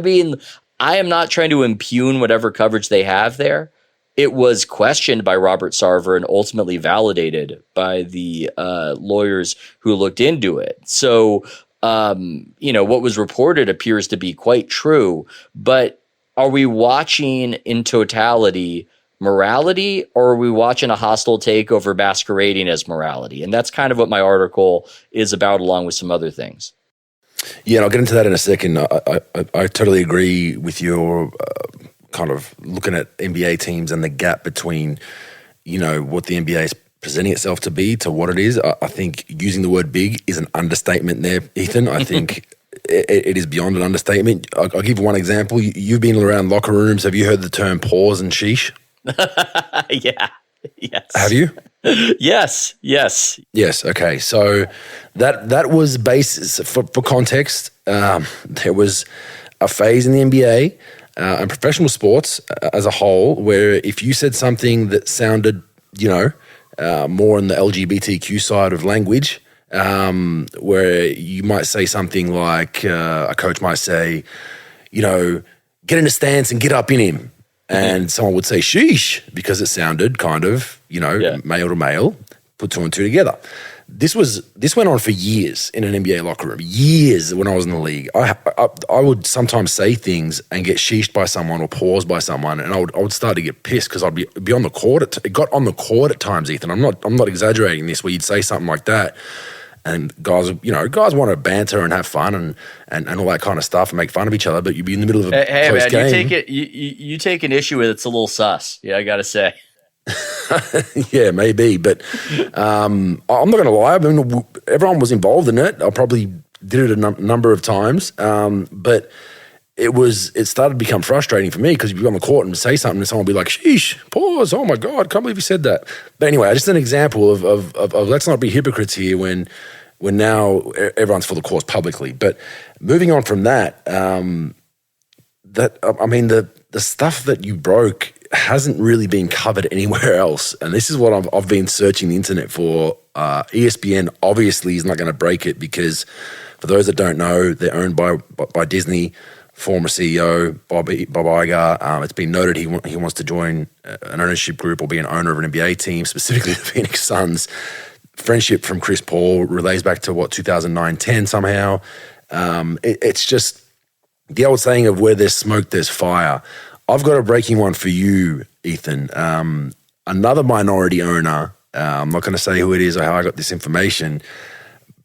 mean, I am not trying to impugn whatever coverage they have there. It was questioned by Robert Sarver and ultimately validated by the lawyers who looked into it. So, what was reported appears to be quite true, but are we watching in totality morality, or are we watching a hostile takeover masquerading as morality? And that's kind of what my article is about, along with some other things. Yeah, and I'll get into that in a second. I totally agree with your kind of looking at NBA teams and the gap between, what the NBA is presenting itself to be to what it is. I think using the word big is an understatement there, Ethan. I think it is beyond an understatement. I'll give you one example. You've been around locker rooms. Have you heard the term pause and sheesh? Yeah. Yes. Have you? Yes. Yes. Okay. So that was basis for context. There was a phase in the NBA and professional sports as a whole where if you said something that sounded, more on the LGBTQ side of language, where you might say something like a coach might say, get in a stance and get up in him. And someone would say sheesh because it sounded kind of, male to male, put two and two together. This went on for years in an NBA locker room, years when I was in the league. I would sometimes say things and get sheeshed by someone or paused by someone, and I would start to get pissed because I'd be on the court. It got on the court at times, Ethan. I'm not exaggerating this, where you'd say something like that. And guys want to banter and have fun and all that kind of stuff and make fun of each other, but you'd be in the middle of a close game. You take an issue with it's a little sus. Yeah, I gotta say. Yeah, maybe, but I'm not going to lie. I mean, everyone was involved in it. I probably did it a number of times, but it started to become frustrating for me because you'd be on the court and say something and someone would be like, sheesh, pause, oh my God, can't believe you said that. But anyway, just an example of let's not be hypocrites here when now everyone's for the cause publicly. But moving on from that, the stuff that you broke hasn't really been covered anywhere else. And this is what I've been searching the internet for. ESPN obviously is not going to break it because for those that don't know, they're owned by Disney. Former CEO Bob Iger, it's been noted he wants to join an ownership group or be an owner of an NBA team, specifically the Phoenix Suns. Friendship from Chris Paul relays back to 2009-10 somehow. It's just the old saying of where there's smoke, there's fire. I've got a breaking one for you, Ethan. Another minority owner, I'm not going to say who it is or how I got this information,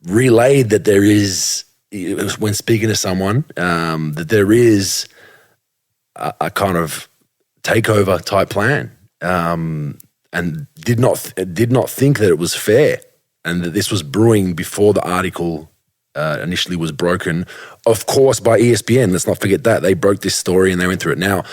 relayed that there is, when speaking to someone, that there is a kind of takeover type plan, and did not think that it was fair, and that this was brewing before the article initially was broken, of course, by ESPN. Let's not forget that. They broke this story and they went through it. Now,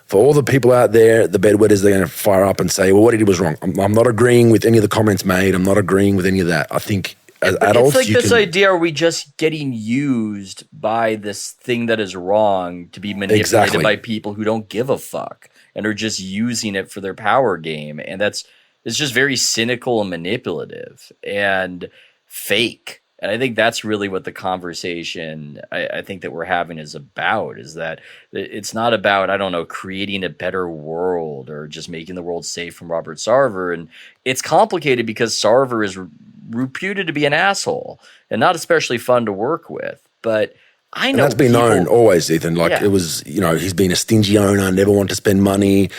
for all the people out there, the bedwetters, they're going to fire up and say, well, what he did was wrong. I'm not agreeing with any of the comments made. I'm not agreeing with any of that. I think as adults, it's like this idea, are we just getting used by this thing that is wrong to be manipulated by people who don't give a fuck and are just using it for their power game? And it's just very cynical and manipulative and fake. And I think that's really what the conversation I think that we're having is about, is that it's not about, I don't know, creating a better world or just making the world safe from Robert Sarver. And it's complicated because Sarver is reputed to be an asshole and not especially fun to work with. But I know that's been known always, Ethan. It was, he's been a stingy owner, never wanted to spend money.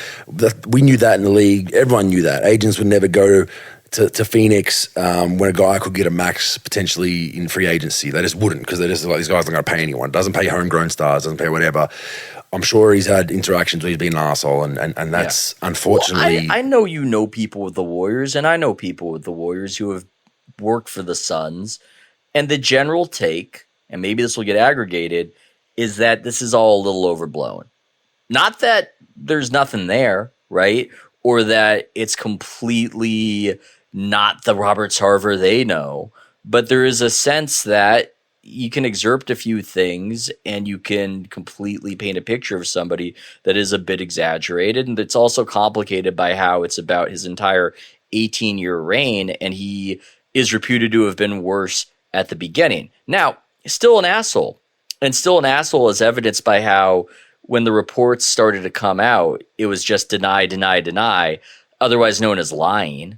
We knew that in the league. Everyone knew that. Agents would never go to Phoenix when a guy could get a max potentially in free agency. They just wouldn't, because they're just like, these guys aren't going to pay anyone. Doesn't pay homegrown stars, doesn't pay whatever. I'm sure he's had interactions where he's been an asshole, and that's unfortunately. Well, I know you know people with the Warriors, and I know people with the Warriors who have worked for the Suns, and the general take, and maybe this will get aggregated, is that this is all a little overblown. Not that there's nothing there, right? Or that it's completely not the Robert Sarver they know, but there is a sense that you can excerpt a few things and you can completely paint a picture of somebody that is a bit exaggerated. And it's also complicated by how it's about his entire 18-year reign, and he is reputed to have been worse at the beginning. Now, still an asshole, and still an asshole is evidenced by how when the reports started to come out, it was just deny, otherwise known as lying.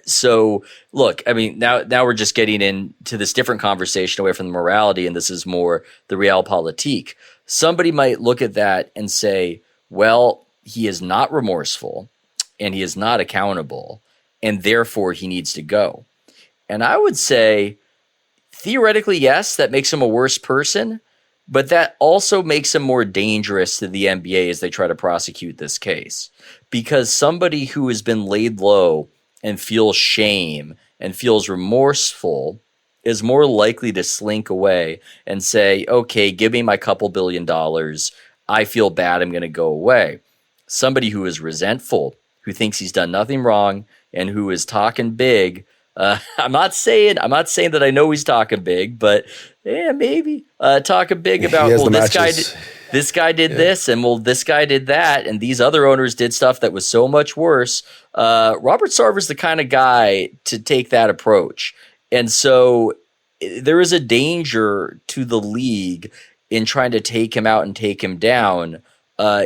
So look, I mean, now we're just getting into this different conversation away from the morality, and this is more the realpolitik. Somebody might look at that and say, well, he is not remorseful and he is not accountable, and therefore he needs to go. And I would say, theoretically, yes, that makes him a worse person, but that also makes him more dangerous to the NBA as they try to prosecute this case. Because somebody who has been laid low and feels shame and feels remorseful is more likely to slink away and say, okay, give me my couple $2 billion. I feel bad. I'm going to go away. Somebody who is resentful, who thinks he's done nothing wrong, and who is talking big. I'm not saying that I know he's talking big, but yeah, maybe talking big about, well, this guy did this, and well, this guy did that, and these other owners did stuff that was so much worse. Robert Sarver's the kind of guy to take that approach. And so there is a danger to the league in trying to take him out and take him down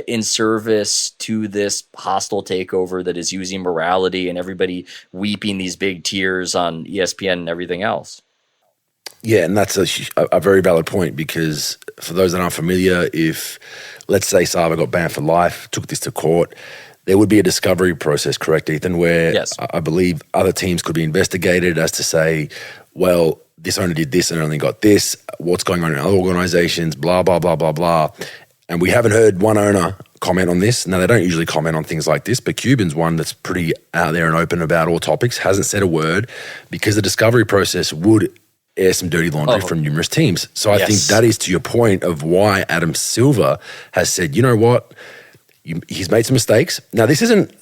in service to this hostile takeover that is using morality and everybody weeping these big tears on ESPN and everything else. Yeah, and that's a very valid point, because for those that aren't familiar, if, let's say, Sarver got banned for life, took this to court, there would be a discovery process, correct, Ethan, where yes. I believe other teams could be investigated as to say, well, this owner did this and only got this, what's going on in other organizations, blah, blah, blah, blah, blah. And we haven't heard one owner comment on this. Now, they don't usually comment on things like this, but Cuban's one that's pretty out there and open about all topics, hasn't said a word, because the discovery process would air some dirty laundry from numerous teams. So I think that is to your point of why Adam Silver has said, you know what, he's made some mistakes. Now, this isn't,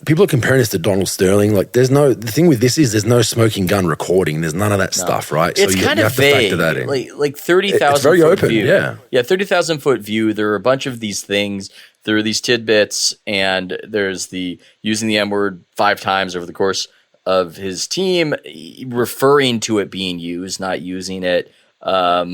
people are comparing this to Donald Sterling. Like, the thing with this is there's no smoking gun recording. There's none of that stuff, right? It's so kind you of have vague. to factor that in. Like 30,000 it's very foot open, view. yeah. Yeah, 30,000 foot view. There are a bunch of these things. There are these tidbits, and there's the using the M word 5 times over the course of his team, referring to it being used, not using it, in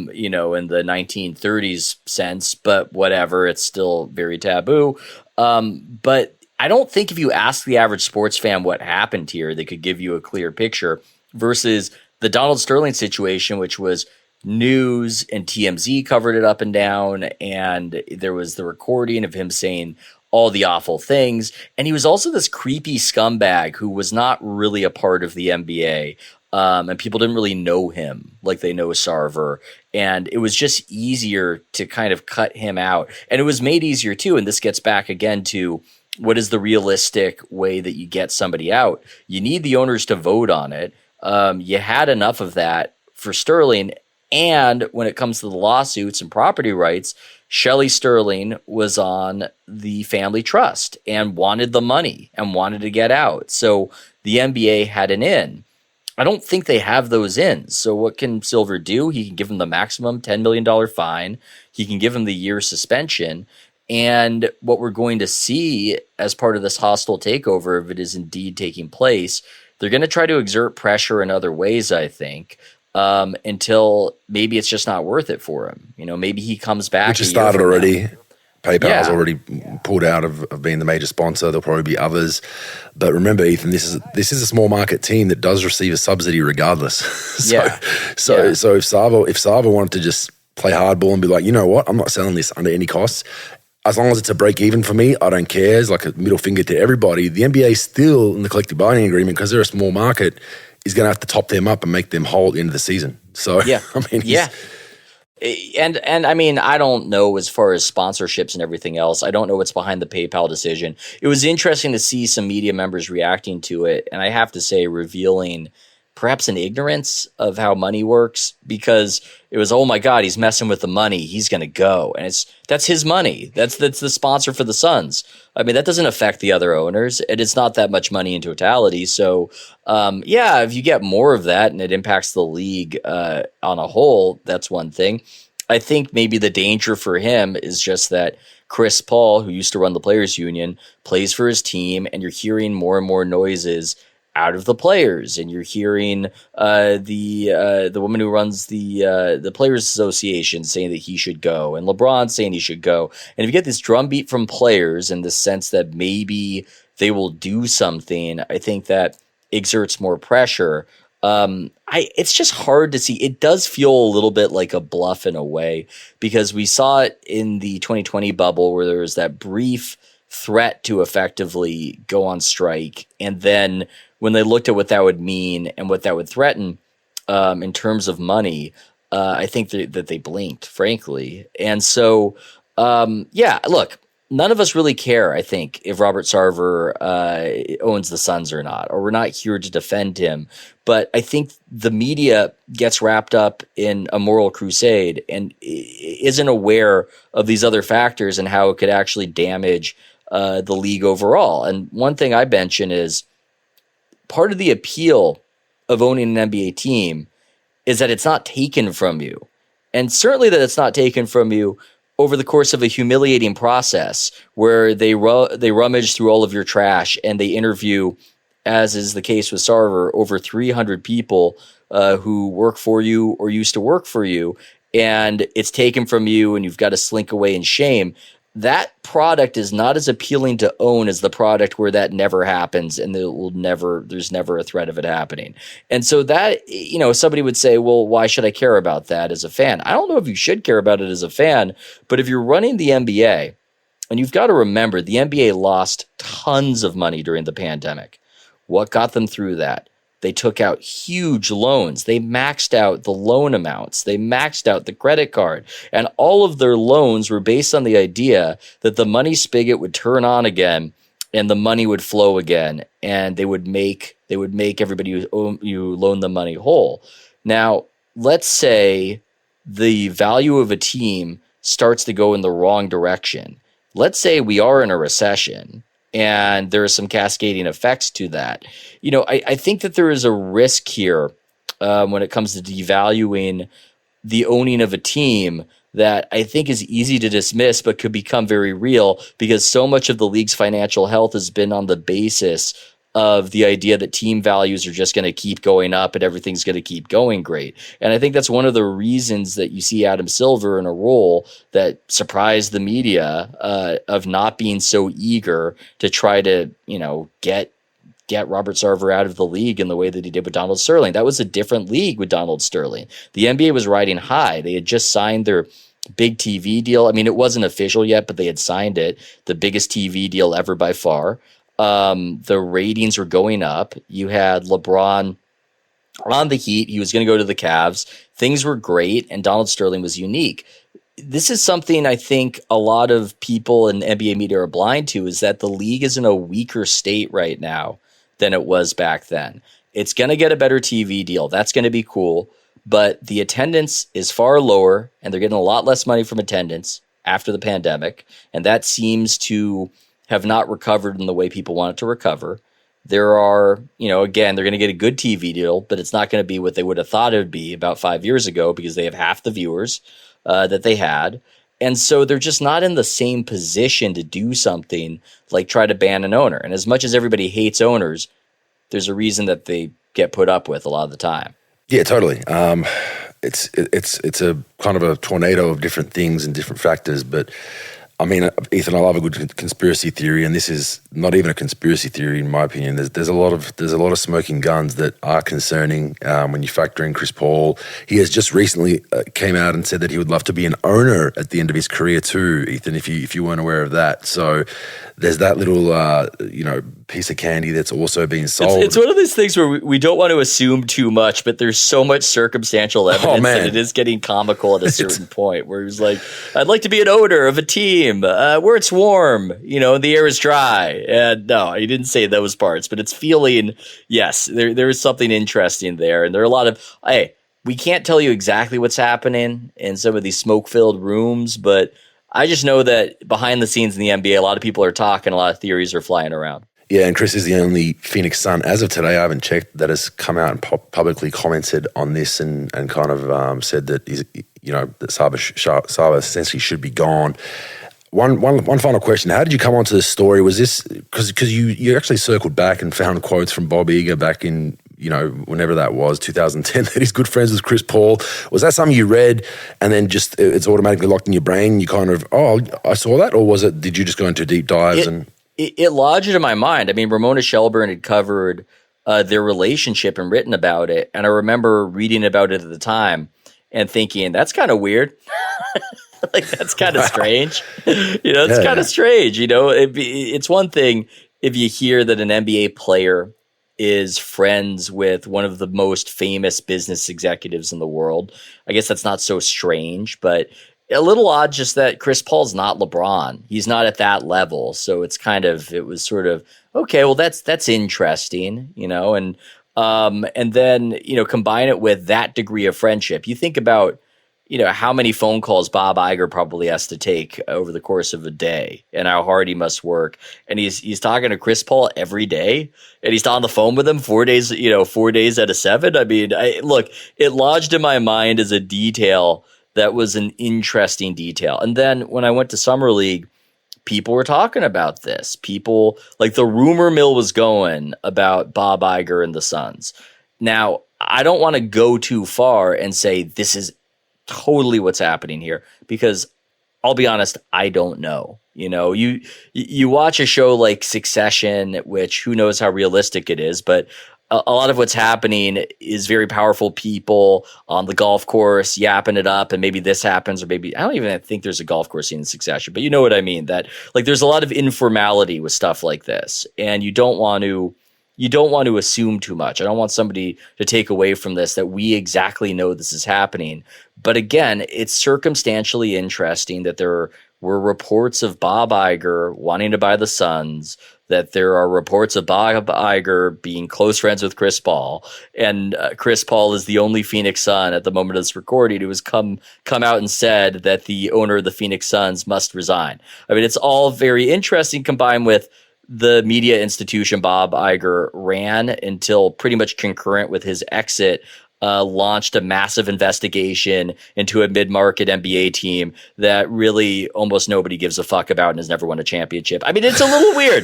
the 1930s sense, but whatever, it's still very taboo. But I don't think if you ask the average sports fan what happened here, they could give you a clear picture versus the Donald Sterling situation, which was news and TMZ covered it up and down. And there was the recording of him saying all the awful things. And he was also this creepy scumbag who was not really a part of the NBA. And people didn't really know him like they know Sarver. And it was just easier to kind of cut him out. And it was made easier too. And this gets back again to what is the realistic way that you get somebody out? You need the owners to vote on it. You had enough of that for Sterling. And when it comes to the lawsuits and property rights, Shelley Sterling was on the family trust and wanted the money and wanted to get out. So the NBA had an in. I don't think they have those ins. So what can Silver do? He can give them the maximum $10 million fine. He can give them the year suspension. And what we're going to see as part of this hostile takeover, if it is indeed taking place, they're going to try to exert pressure in other ways, I think, until maybe it's just not worth it for him. Maybe he comes back. Which has started already. PayPal's already pulled out of being the major sponsor. There'll probably be others. But remember, Ethan, this is a small market team that does receive a subsidy regardless. So if Sarver wanted to just play hardball and be like, you know what, I'm not selling this under any costs. As long as it's a break even for me, I don't care. It's like a middle finger to everybody. The NBA still, in the collective bargaining agreement, because they're a small market, is going to have to top them up and make them whole at the end of the season. So, And I mean, I don't know as far as sponsorships and everything else. I don't know what's behind the PayPal decision. It was interesting to see some media members reacting to it. And I have to say, revealing perhaps an ignorance of how money works, because it was, oh my God, he's messing with the money. He's going to go. And that's his money. That's the sponsor for the Suns. I mean, that doesn't affect the other owners, and it's not that much money in totality. So, if you get more of that and it impacts the league on a whole, that's one thing. I think maybe the danger for him is just that Chris Paul, who used to run the players union, plays for his team, and you're hearing more and more noises out of the players, and you're hearing the woman who runs the Players Association saying that he should go, and LeBron saying he should go. And if you get this drumbeat from players in the sense that maybe they will do something, I think that exerts more pressure. It's just hard to see. It does feel a little bit like a bluff in a way, because we saw it in the 2020 bubble where there was that brief threat to effectively go on strike, and then when they looked at what that would mean and what that would threaten, in terms of money, I think that they blinked, frankly. And so, look, none of us really care, I think, if Robert Sarver owns the Suns or not, or we're not here to defend him. But I think the media gets wrapped up in a moral crusade and isn't aware of these other factors and how it could actually damage the league overall. And one thing I mention is part of the appeal of owning an NBA team is that it's not taken from you. And certainly that it's not taken from you over the course of a humiliating process where they rummage through all of your trash and they interview, as is the case with Sarver, over 300 people who work for you or used to work for you, and it's taken from you and you've got to slink away in shame. That product is not as appealing to own as the product where that never happens and there's never a threat of it happening. And so that, somebody would say, well, why should I care about that as a fan? I don't know if you should care about it as a fan, but if you're running the NBA, and you've got to remember, the NBA lost tons of money during the pandemic. What got them through that? They took out huge loans. They maxed out the loan amounts. They maxed out the credit card. And all of their loans were based on the idea that the money spigot would turn on again and the money would flow again. And they would make everybody you loan them money whole. Now, let's say the value of a team starts to go in the wrong direction. Let's say we are in a recession and there are some cascading effects to that. I think that there is a risk here when it comes to devaluing the owning of a team that I think is easy to dismiss, but could become very real because so much of the league's financial health has been on the basis of the idea that team values are just going to keep going up and everything's going to keep going great. And I think that's one of the reasons that you see Adam Silver in a role that surprised the media of not being so eager to try to, get Robert Sarver out of the league in the way that he did with Donald Sterling. That was a different league with Donald Sterling. The NBA was riding high. They had just signed their big TV deal. I mean, it wasn't official yet, but they had signed it. The biggest TV deal ever by far. The ratings were going up. You had LeBron on the Heat. He was going to go to the Cavs. Things were great, and Donald Sterling was unique. This is something I think a lot of people in NBA media are blind to, is that the league is in a weaker state right now than it was back then. It's going to get a better TV deal. That's going to be cool. But the attendance is far lower, and they're getting a lot less money from attendance after the pandemic. And that seems to have not recovered in the way people want it to recover. There are, again, they're going to get a good TV deal, but it's not going to be what they would have thought it would be about 5 years ago because they have half the viewers that they had. And so they're just not in the same position to do something like try to ban an owner. And as much as everybody hates owners, there's a reason that they get put up with a lot of the time. Yeah, totally. It's a kind of a tornado of different things and different factors. But I mean, Ethan, I love a good conspiracy theory, and this is not even a conspiracy theory in my opinion. There's a lot of smoking guns that are concerning when you factor in Chris Paul. He has just recently came out and said that he would love to be an owner at the end of his career too, Ethan. If you weren't aware of that, so there's that little piece of candy that's also being sold. It's one of those things where we don't want to assume too much, but there's so much circumstantial evidence that it is getting comical at a certain point where he's like, I'd like to be an owner of a team where it's warm, the air is dry. And no, he didn't say those parts, but it's feeling, yes, there is something interesting there. And there are a lot of, we can't tell you exactly what's happening in some of these smoke-filled rooms, but I just know that behind the scenes in the NBA, a lot of people are talking, a lot of theories are flying around. Yeah, and Chris is the only Phoenix Sun, as of today, I haven't checked, that has come out and publicly commented on this and kind of said that that Sarver essentially should be gone. One final question: how did you come onto this story? Was this because you actually circled back and found quotes from Bob Iger back in whenever that was, 2010, that he's good friends with Chris Paul? Was that something you read and then just it's automatically locked in your brain? You kind of, I saw that, or was it? Did you just go into deep dives It lodged in my mind. I mean, Ramona Shelburne had covered their relationship and written about it. And I remember reading about it at the time and thinking, that's kind of weird. Like, that's kind of strange. It's kind of strange. It's one thing if you hear that an NBA player is friends with one of the most famous business executives in the world. I guess that's not so strange, but a little odd just that Chris Paul's not LeBron. He's not at that level. So it was sort of, okay, well, that's interesting, and then, combine it with that degree of friendship. You think about, how many phone calls Bob Iger probably has to take over the course of a day and how hard he must work. And he's talking to Chris Paul every day and he's on the phone with him 4 days, 4 days out of 7. I mean, look, it lodged in my mind as a detail that was an interesting detail. And then when I went to Summer League, people were talking about this. People, like, the rumor mill was going about Bob Iger and the Suns. Now, I don't want to go too far and say this is totally what's happening here, because I'll be honest, I don't know. You watch a show like Succession, which who knows how realistic it is, but a lot of what's happening is very powerful people on the golf course yapping it up, and maybe this happens, or maybe I don't even think there's a golf course scene in Succession, but you know what I mean, that like there's a lot of informality with stuff like this, and you don't want to assume too much. I don't want somebody to take away from this that we exactly know this is happening. But again, it's circumstantially interesting that there were reports of Bob Iger wanting to buy the Suns, that there are reports of Bob Iger being close friends with Chris Paul, and Chris Paul is the only Phoenix Sun at the moment of this recording who has come out and said that the owner of the Phoenix Suns must resign. I mean, it's all very interesting, combined with the media institution Bob Iger ran until pretty much concurrent with his exit, launched a massive investigation into a mid-market NBA team that really almost nobody gives a fuck about and has never won a championship. I mean, it's a little weird.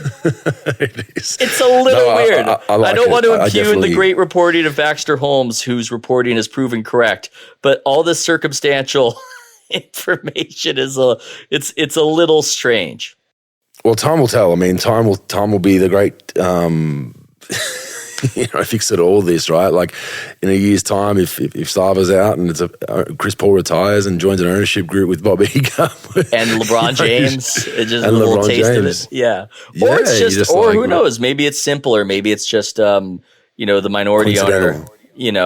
It is. It's a little weird. I don't want to impugn the great reporting of Baxter Holmes, whose reporting has proven correct, but all this circumstantial information is it's a little strange. Well, time will tell. I mean, time will be the great fix it all this, right? Like in a year's time, if Sarver's out and it's Chris Paul retires and joins an ownership group with Bob Iger and LeBron James, it's just a little LeBron taste James. of it. Yeah. Or it's just or like, who knows? Maybe it's simpler. Maybe it's just the minority owner,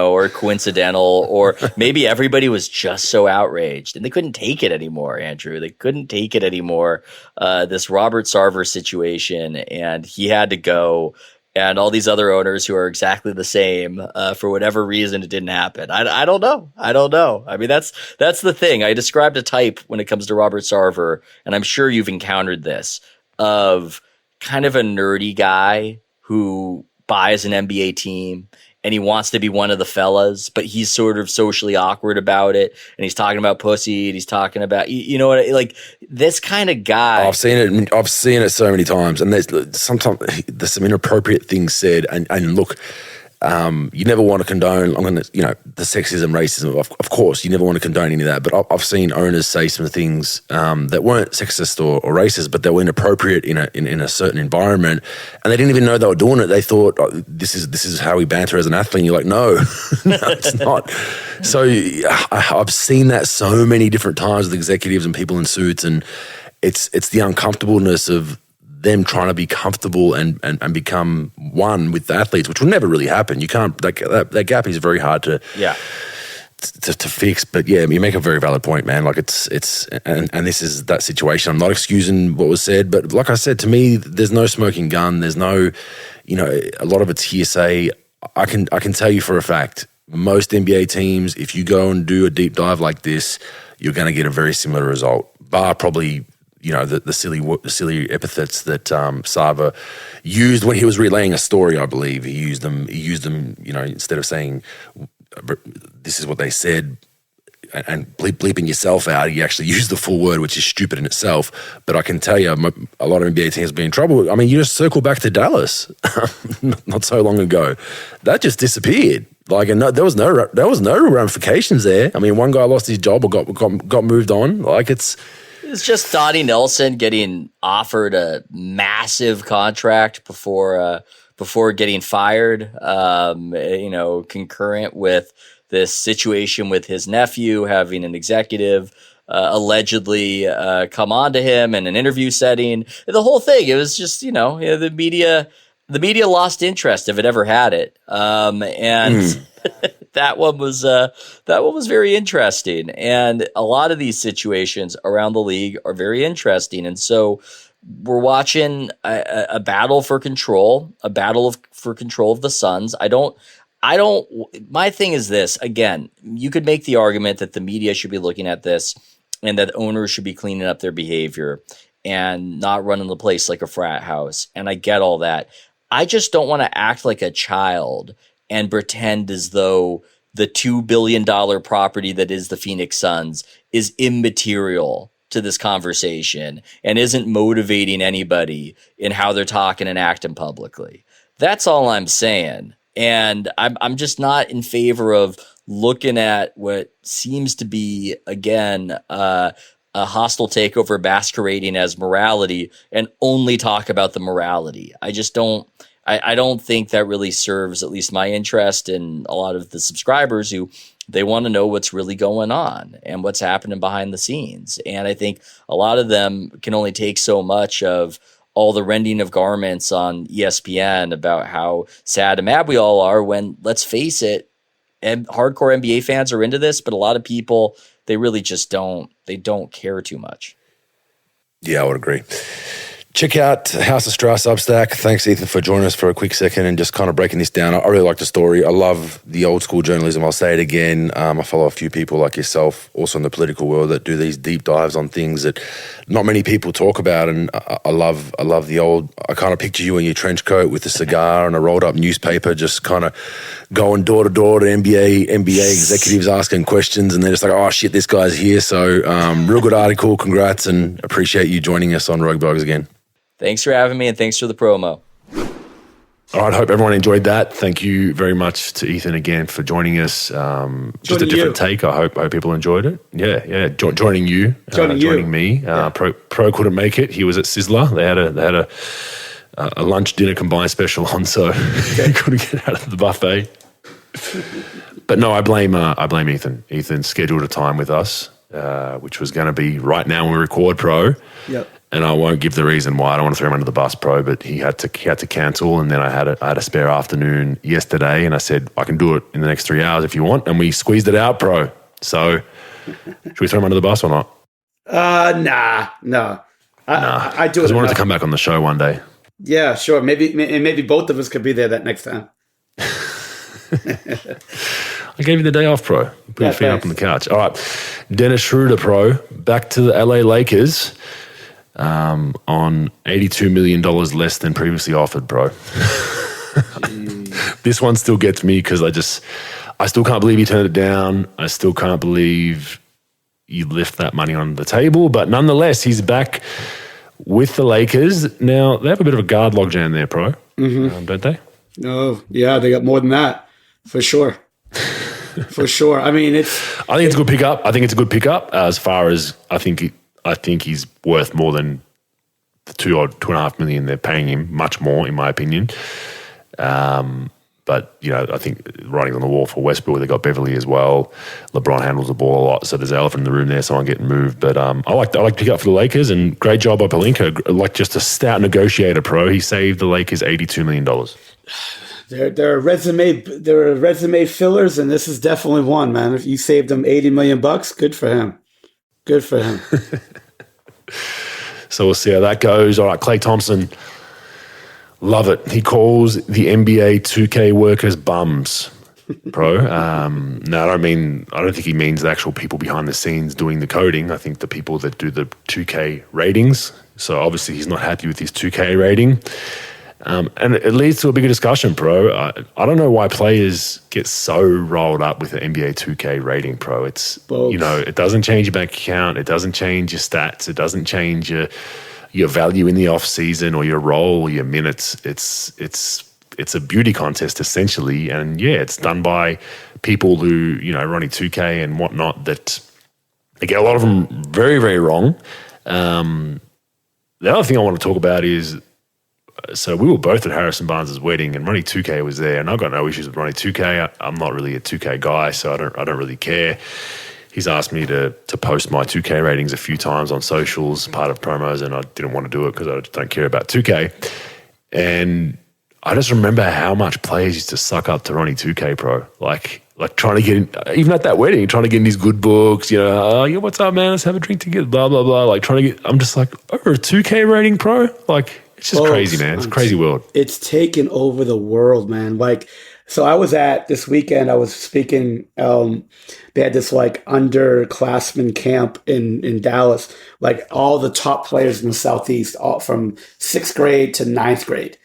or coincidental, or maybe everybody was just so outraged and they couldn't take it anymore, Andrew. They couldn't take it anymore. This Robert Sarver situation, and he had to go. And all these other owners who are exactly the same, for whatever reason, it didn't happen. I don't know. I mean, that's the thing. I described a type when it comes to Robert Sarver, and I'm sure you've encountered this, of kind of a nerdy guy who buys an NBA team and he wants to be one of the fellas, but he's sort of socially awkward about it. And he's talking about pussy, and he's talking about, like this kind of guy. I've seen it so many times, and sometimes there's some inappropriate things said. And look, you never want to condone, the sexism, racism. Of course, you never want to condone any of that. But I've seen owners say some things that weren't sexist or racist, but they were inappropriate in a certain environment, and they didn't even know they were doing it. They thought, this is how we banter as an athlete. And you're like, no, no, it's not. So I've seen that so many different times with executives and people in suits, and it's the uncomfortableness of them trying to be comfortable and become one with the athletes, which will never really happen. You can't, that gap is very hard to fix. But yeah, you make a very valid point, man. Like it's this is that situation. I'm not excusing what was said, but like I said, to me, there's no smoking gun. There's no, a lot of it's hearsay. I can tell you for a fact, most NBA teams, if you go and do a deep dive like this, you're going to get a very similar result, bar probably, the silly epithets that Sarver used when he was relaying a story. I believe he used them. Instead of saying this is what they said and bleeping yourself out, he actually used the full word, which is stupid in itself. But I can tell you, a lot of NBA teams be in trouble. I mean, you just circle back to Dallas not so long ago. That just disappeared. Like, and there was no ramifications there. I mean, one guy lost his job or got moved on. Like it's just Donnie Nelson getting offered a massive contract before getting fired. Concurrent with this situation with his nephew having an executive allegedly come on to him in an interview setting. The whole thing, it was just the media. the media lost interest if it ever had it. And that one was very interesting. And a lot of these situations around the league are very interesting. And so we're watching a battle for control, for control of the Suns. My thing is this, again, you could make the argument that the media should be looking at this and that owners should be cleaning up their behavior and not running the place like a frat house. And I get all that. I just don't want to act like a child and pretend as though the $2 billion property that is the Phoenix Suns is immaterial to this conversation and isn't motivating anybody in how they're talking and acting publicly. That's all I'm saying. And I'm just not in favor of looking at what seems to be, again, a hostile takeover masquerading as morality and only talk about the morality. I just don't. I don't think that really serves at least my interest and a lot of the subscribers who they want to know what's really going on and what's happening behind the scenes. And I think a lot of them can only take so much of all the rending of garments on ESPN about how sad and mad we all are when, let's face it, and hardcore NBA fans are into this, but a lot of people, they really just don't care too much. Yeah, I would agree. Check out House of Strauss Substack. Thanks, Ethan, for joining us for a quick second and just kind of breaking this down. I really like the story. I love the old school journalism. I'll say it again. I follow a few people like yourself, also in the political world, that do these deep dives on things that not many people talk about. And I love the old. I kind of picture you in your trench coat with a cigar and a rolled up newspaper, just kind of going door to door to NBA executives asking questions, and they're just like, oh shit, this guy's here. So real good article. Congrats, and appreciate you joining us on Rogue Bogues again. Thanks for having me, and thanks for the promo. All right, hope everyone enjoyed that. Thank you very much to Ethan again for joining us. Just a different take. I hope people enjoyed it. Yeah. Joining me. Yeah. Pro couldn't make it. He was at Sizzler. They had a lunch dinner combined special on, so he couldn't get out of the buffet. But no, I blame Ethan. Ethan scheduled a time with us, which was going to be right now when we record, Pro. Yep. And I won't give the reason why. I don't want to throw him under the bus, Pro, but he had to cancel. And then I had a spare afternoon yesterday, and I said, I can do it in the next 3 hours if you want. And we squeezed it out, Pro. So should we throw him under the bus or not? No. I do it. Because I wanted to come back on the show one day. Yeah, sure. Maybe both of us could be there that next time. I gave you the day off, Pro. Put your feet up on the couch. All right. Dennis Schroeder, Pro. Back to the LA Lakers. On $82 million less than previously offered, Bro. This one still gets me because I still can't believe he turned it down. I still can't believe you left that money on the table. But nonetheless, he's back with the Lakers. Now, they have a bit of a guard logjam there, Pro, don't they? Oh, yeah, they got more than that, for sure. For sure. I mean, I think it's a good pickup. I think it's a good pickup as far as I think he's worth more than the $2.5 million they're paying him, much more, in my opinion. But, I think writing on the wall for Westbrook, they got Beverly as well. LeBron handles the ball a lot, so there's an elephant in the room there, someone getting moved. But I like to pick up for the Lakers, and great job by Pelinka. Like just a stout negotiator, Pro. He saved the Lakers $82 million. There are resume fillers, and this is definitely one, man. If you saved him $80 million, good for him. Good for him. So we'll see how that goes. All right, Klay Thompson, love it. He calls the NBA 2K workers bums, Pro. No, I don't think he means the actual people behind the scenes doing the coding. I think the people that do the 2K ratings. So obviously he's not happy with his 2K rating. And it leads to a bigger discussion, Pro. I don't know why players get so rolled up with the NBA 2K rating, Pro. It's, it doesn't change your bank account. It doesn't change your stats. It doesn't change your value in the off season or your role, your minutes. It's a beauty contest essentially. And yeah, it's done by people who, running 2K and whatnot that they get a lot of them very, very wrong. The other thing I want to talk about is, so we were both at Harrison Barnes' wedding, and Ronnie 2K was there, and I've got no issues with Ronnie 2K. I'm not really a 2K guy, so I don't really care. He's asked me to post my 2K ratings a few times on socials, part of promos, and I didn't want to do it because I just don't care about 2K. And I just remember how much players used to suck up to Ronnie 2K Pro. Like trying to get in, even at that wedding, trying to get in his good books, oh, yeah, what's up, man? Let's have a drink together, blah, blah, blah. Like trying to get, I'm just like, over a 2K rating, pro? Like, it's just crazy, man. It's a crazy world. It's taken over the world, man. Like, so I was this weekend, I was speaking, they had this like underclassmen camp in Dallas, like all the top players in the Southeast, all from 6th grade to 9th grade.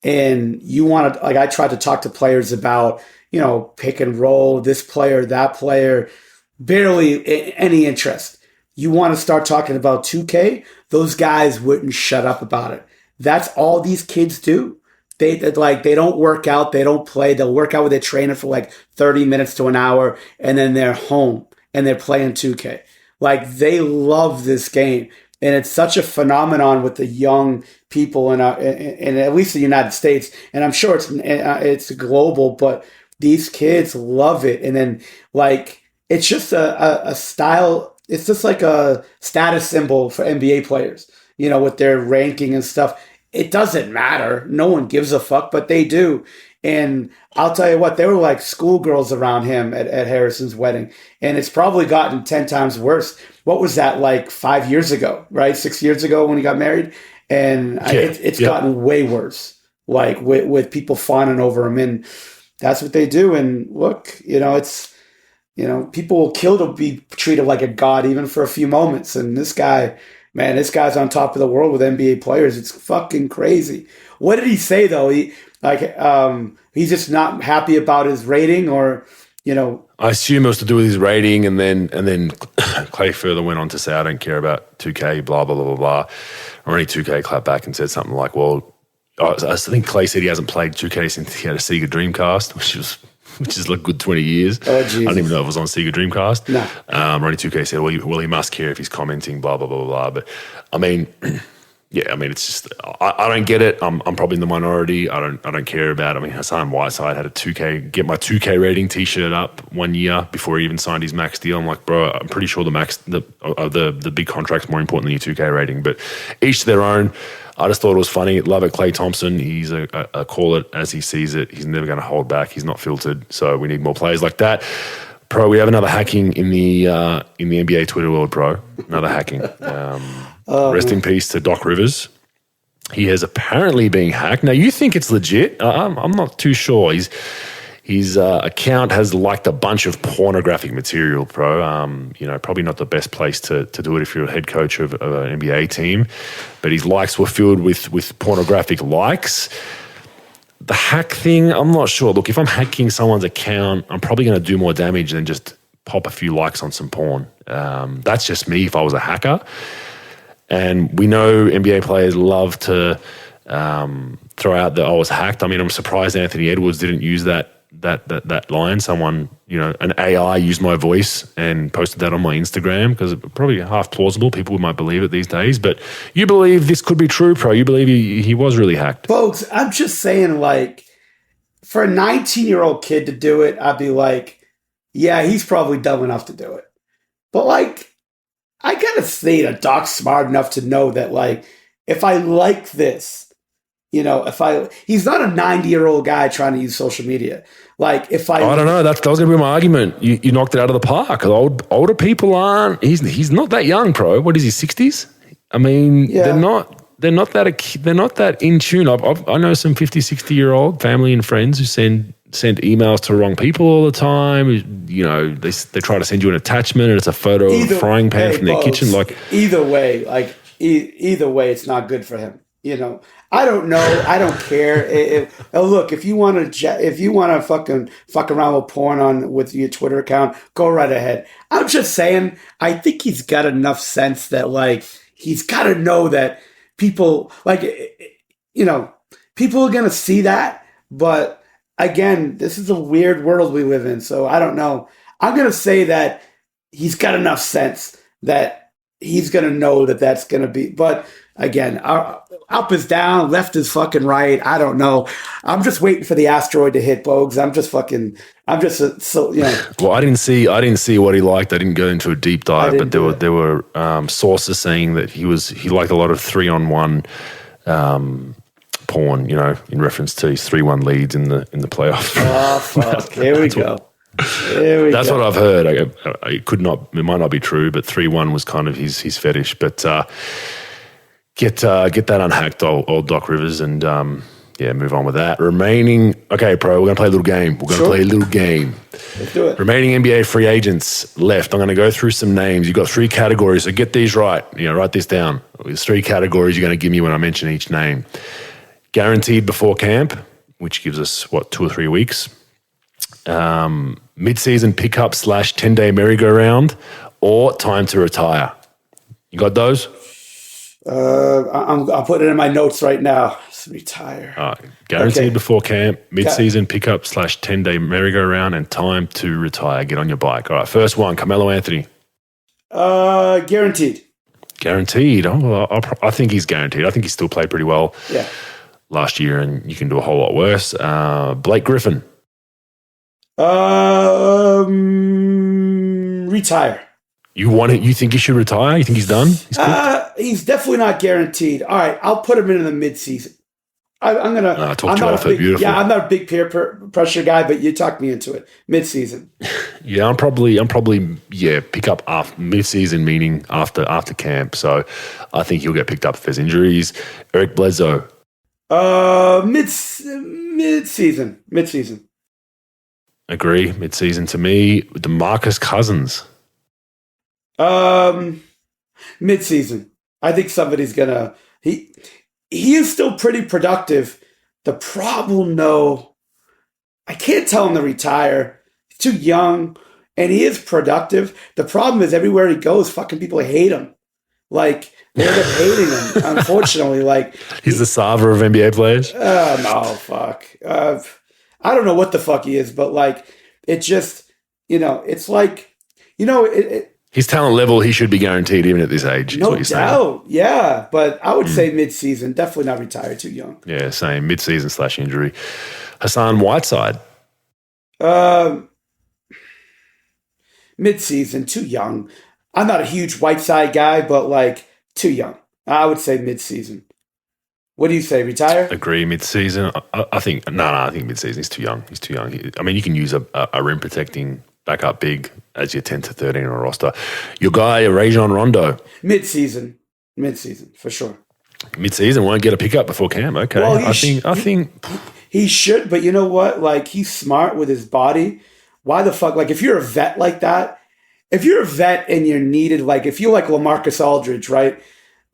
And I tried to talk to players about, pick and roll, this player, that player, barely any interest. You want to start talking about 2K, those guys wouldn't shut up about it. That's all these kids do. They don't work out, they don't play, they'll work out with their trainer for like 30 minutes to an hour, and then they're home and they're playing 2K. Like, they love this game. And it's such a phenomenon with the young people in at least the United States. And I'm sure it's global, but these kids love it. And then, like, it's just a style. It's just like a status symbol for NBA players, with their ranking and stuff. It doesn't matter. No one gives a fuck, but they do. And I'll tell you what, they were like schoolgirls around him at Harrison's wedding. And it's probably gotten 10 times worse. What was that, like 5 years ago, right? 6 years ago when he got married? And it's gotten way worse, like with people fawning over him. And that's what they do. And look, it's, people will kill to be treated like a god even for a few moments. And this guy's on top of the world with NBA players. It's fucking crazy. What did he say though? He's just not happy about his rating, or I assume it was to do with his rating, and then Clay further went on to say, I don't care about 2K, blah, blah, blah, blah, blah. Ronnie 2K clapped back and said something like, well, I think Clay said he hasn't played 2K since he had a Sega Dreamcast, which is like a good 20 years. Oh, I don't even know if it was on Sega Dreamcast. No. Ronnie 2K said, well, he must care if he's commenting, blah, blah, blah, blah, blah. But I mean, it's just, I don't get it. I'm probably in the minority. I don't care about it. I mean, Hassan Whiteside had get my 2K rating T-shirt up 1 year before he even signed his max deal. I'm like, bro, I'm pretty sure the big contract's more important than your 2K rating. But each to their own. I just thought it was funny. Love it, Klay Thompson. He's a call it as he sees it. He's never going to hold back. He's not filtered. So we need more players like that. Pro, we have another hacking in the NBA Twitter world, pro. Another hacking. Rest in peace to Doc Rivers. He has apparently been hacked. Now, you think it's legit? I'm not too sure. His account has liked a bunch of pornographic material, pro. Probably not the best place to do it if you're a head coach of an NBA team. But his likes were filled with pornographic likes. The hack thing, I'm not sure. Look, if I'm hacking someone's account, I'm probably going to do more damage than just pop a few likes on some porn. That's just me if I was a hacker. And we know NBA players love to throw out that I was hacked. I mean, I'm surprised Anthony Edwards didn't use that line. Someone, an AI used my voice and posted that on my Instagram, because it's probably half plausible. People might believe it these days. But you believe this could be true, pro? You believe he was really hacked? Folks, I'm just saying, like, for a 19-year-old kid to do it, I'd be like, yeah, he's probably dumb enough to do it. But, like, I gotta say that Doc's smart enough to know that, like, if I like this, he's not a 90-year-old guy trying to use social media. Like, I don't know. That was going to be my argument. You knocked it out of the park. Older people aren't. He's not that young, pro. What is he? 60s? I mean, yeah. They're not that in tune. I know some 50, 60-year-old family and friends who send emails to the wrong people all the time. They try to send you an attachment and it's a photo of a frying pan from their kitchen. Like, either way, it's not good for him. I don't know. I don't care. Look, if you want to fucking fuck around with porn with your Twitter account, go right ahead. I'm just saying, I think he's got enough sense that, like, he's got to know that people, like, people are going to see that. But again, this is a weird world we live in. So I don't know. I'm going to say that he's got enough sense that he's going to know that that's going to be, but again, up is down, left is fucking right. I don't know. I'm just waiting for the asteroid to hit, Bogues. Well, I didn't see what he liked. I didn't go into a deep dive, but there were sources saying that he liked a lot of 3-on-1 porn, in reference to his 3-1 leads in the playoff. Oh, fuck. Here we go. That's what I've heard. It might not be true, but 3-1 was kind of his fetish. But get that unhacked, old Doc Rivers, and move on with that. Remaining, okay, pro, we're going to play a little game. Let's do it. Remaining NBA free agents left. I'm going to go through some names. You've got 3 categories, so get these right. Write this down. There's 3 categories you're going to give me when I mention each name. Guaranteed before camp, which gives us, 2 or 3 weeks. Mid-season pickup / 10-day merry-go-round, or time to retire. You got those? I'll put it in my notes right now. Just retire. Guaranteed before camp, mid-season pickup / 10-day merry-go-round, and time to retire. Get on your bike. All right, first one, Carmelo Anthony. Guaranteed. Guaranteed. Oh, well, I think he's guaranteed. I think he still played pretty well last year, and you can do a whole lot worse. Blake Griffin. Retire. You want it? You think he should retire? You think he's done? He's definitely not guaranteed. All right, I'll put him in the mid-season. I'm gonna. Talk you off it. Beautiful. Yeah, I'm not a big peer pressure guy, but you talked me into it. Mid-season. Yeah, I'm probably pick up after mid-season, meaning after camp. So I think he'll get picked up if there's injuries. Eric Bledsoe. Mid-season. Agree. Mid-season to me. DeMarcus Cousins. Mid-season. I think somebody's gonna. He is still pretty productive. The problem, I can't tell him to retire. He's too young, and he is productive. The problem is everywhere he goes, fucking people hate him. Like they end up hating him. Unfortunately, he's the Sarver of NBA players. No, fuck. I don't know what the fuck he is, but it just, it's his talent level, he should be guaranteed even at this age. No is what you're doubt, saying. Yeah. But I would say mid-season, definitely not retired, too young. Yeah, same. Mid-season / injury. Hassan Whiteside. Mid-season, too young. I'm not a huge Whiteside guy, but too young. I would say mid-season. What do you say? Retire? Agree. Mid-season. I think I think mid-season. He's too young. You can use a rim protecting backup big as your 10 to 13 on a roster. Your guy, Rajon Rondo. Mid-season for sure. Mid-season won't get a pickup before camp. Okay. Well, I think he should, but you know what? He's smart with his body. Why the fuck? If you're a vet like that, if you're a vet and you're needed, if you're like LaMarcus Aldridge, right?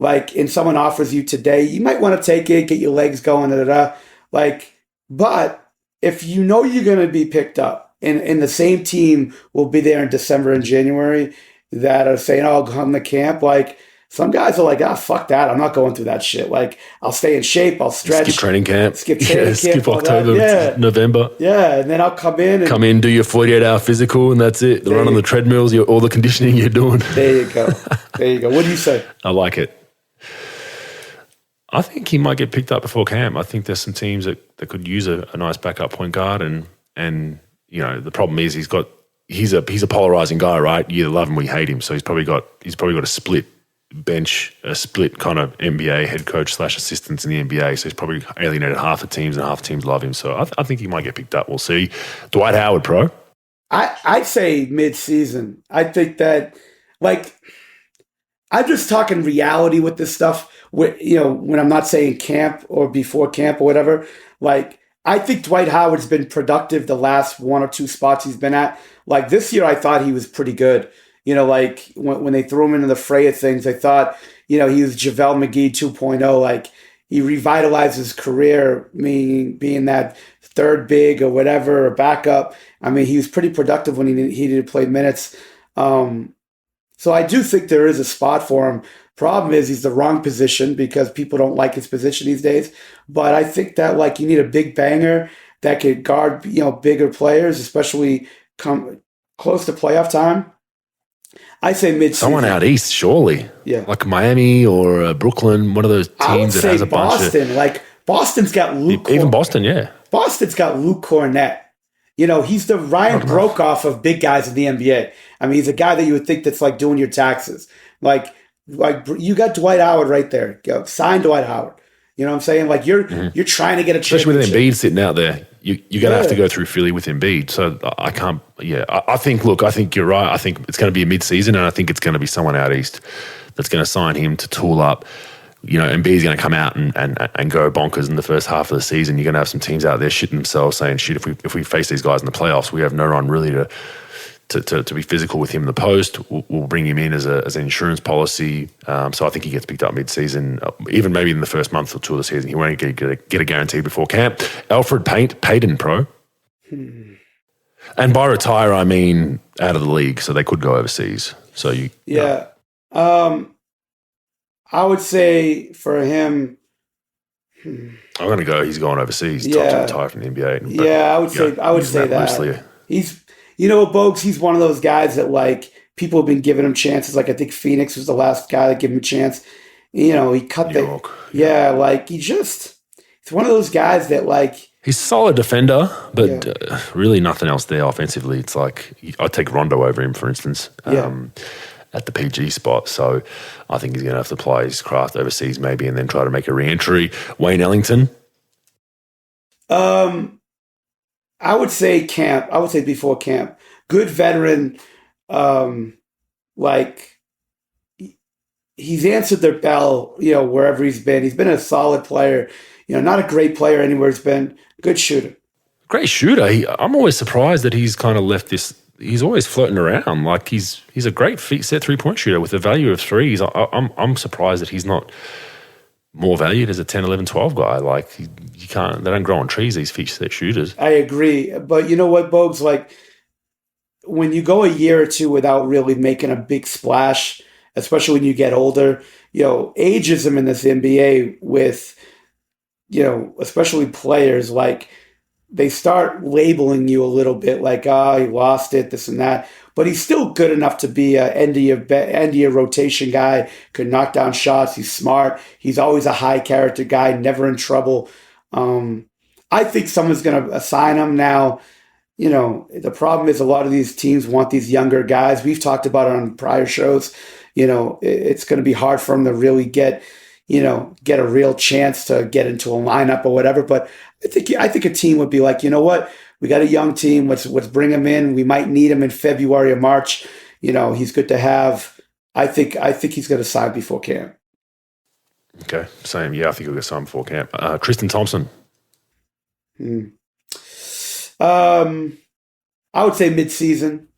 And someone offers you today, you might want to take it, get your legs going, but if you know you're going to be picked up, and the same team will be there in December and January that are saying, "Oh, come to camp." Some guys are fuck that. I'm not going through that shit. I'll stay in shape. I'll stretch. Skip training camp. Skip October, November. Yeah, and then I'll come in, do your 48-hour physical, and that's it. The run on the treadmills, all the conditioning you're doing. There you go. What do you say? I like it. I think he might get picked up before camp. I think there's some teams that could use a nice backup point guard, and the problem is he's a polarizing guy, right? You either love him or you hate him. So he's probably got a split bench, a split kind of NBA head coach / assistants in the NBA. So he's probably alienated half the teams, and half the teams love him. So I think he might get picked up. We'll see. Dwight Howard, pro. I'd say mid-season. I think that I'm just talking reality with this stuff. When I'm not saying camp or before camp or whatever, I think Dwight Howard's been productive the last 1 or 2 spots he's been at. This year, I thought he was pretty good. When they threw him into the fray of things, I thought, he was JaVale McGee 2.0. He revitalized his career, meaning being that third big or whatever, or backup. He was pretty productive when he did play minutes. So I do think there is a spot for him. Problem is he's the wrong position because people don't like his position these days. But I think that you need a big banger that could guard bigger players, especially come close to playoff time. I say mid-season. Someone out east, surely. Yeah, like Miami or Brooklyn, one of those teams that has a Boston. bunch of. Boston's got Luke. Even Boston, yeah. Boston's got Luke Cornett. He's the Ryan Brokoff of big guys in the NBA. He's a guy that you would think that's doing your taxes. You got Dwight Howard right there. Sign Dwight Howard. You know what I'm saying? Like you're trying to get a Especially with championship. Embiid sitting out there, you're going to have to go through Philly with Embiid. So I can't. Yeah, I think you're right. I think it's going to be a mid-season, and I think it's going to be someone out east that's going to sign him to tool up. Embiid's going to come out and go bonkers in the first half of the season. You're going to have some teams out there shitting themselves, saying, "Shit, if we face these guys in the playoffs, we have no run really to be physical with him in the post. We'll bring him in as an insurance policy." So I think he gets picked up mid-season, even maybe in the first month or two of the season. He won't get a guarantee before camp. Alfred Payton, pro. And by retire, I mean out of the league, so they could go overseas. So I would say for him, I'm going to go. He's going overseas. Time to retire from the NBA. But, I would say that loosely. He's, Bogues. He's one of those guys that like people have been giving him chances. Like I think Phoenix was the last guy that gave him a chance. He cut New York. like he's one of those guys that like. He's a solid defender, but really nothing else there offensively. It's like I'd take Rondo over him, for instance. At the PG spot. So I think he's going to have to apply his craft overseas maybe and then try to make a re-entry. Wayne Ellington? I would say camp. I would say before camp. Good veteran. He's answered their bell, wherever he's been. He's been a solid player. Not a great player anywhere he's been. Good shooter. Great shooter. I'm always surprised that he's kind of left this. He's always floating around. Like he's a great set 3-point shooter with a value of threes. I'm surprised that he's not more valued as a 10, 11, 12 guy. Like you can't. They don't grow on trees. These set shooters. I agree, but you know what, Bogues? Like when you go a year or two without really making a big splash, especially when you get older, ageism in this NBA with, especially players like. They start labeling you a little bit like, he lost it, this and that. But he's still good enough to be an end of year rotation guy, could knock down shots. He's smart. He's always a high character guy, never in trouble. I think someone's going to assign him now. The problem is a lot of these teams want these younger guys. We've talked about it on prior shows. It's going to be hard for him to really get a real chance to get into a lineup or whatever. But I think a team would be like, you know what? We got a young team. Let's bring him in. We might need him in February or March. He's good to have. I think he's going to sign before camp. Okay, same. Yeah, I think he'll get signed before camp. Tristan Thompson. I would say mid-season.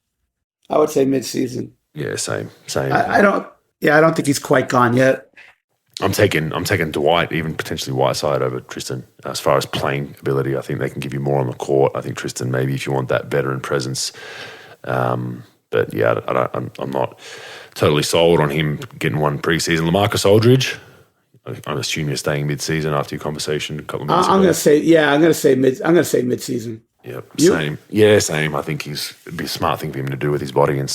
Yeah, same. I don't think he's quite gone yet. I'm taking Dwight, even potentially Whiteside over Tristan as far as playing ability. I think they can give you more on the court. I think Tristan, maybe if you want that veteran presence. But yeah, I'm not totally sold on him getting one preseason. LaMarcus Aldridge, I'm assuming you're staying mid-season after your conversation a couple of minutes ago. I'm going to say mid-season. Yep, same. Yeah, same. I think it'd be a smart thing for him to do with his body, and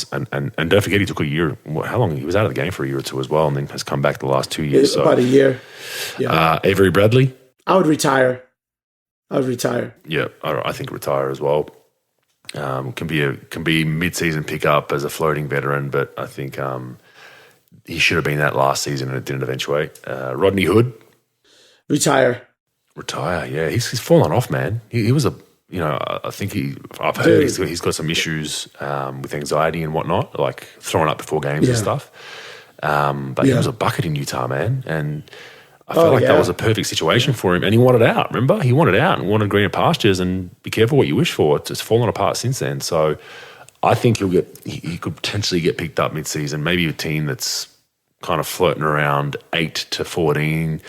don't forget he took a year. How long? He was out of the game for a year or two as well, and then has come back the last 2 years. About a year. Yeah. Avery Bradley. I would retire. Yeah, I think retire as well. Can be mid-season pickup as a floating veteran, but I think he should have been that last season and it didn't eventuate. Rodney Hood. Retire. Yeah, he's fallen off, man. He was a. I think I've heard he's got some issues with anxiety and whatnot, like throwing up before games and stuff. But he was a bucket in Utah, man. And I felt like that was a perfect situation for him. And he wanted out, remember? He wanted out and wanted greener pastures, and be careful what you wish for. It's fallen apart since then. So I think he could potentially get picked up mid-season, maybe a team that's kind of floating around 8 to 14,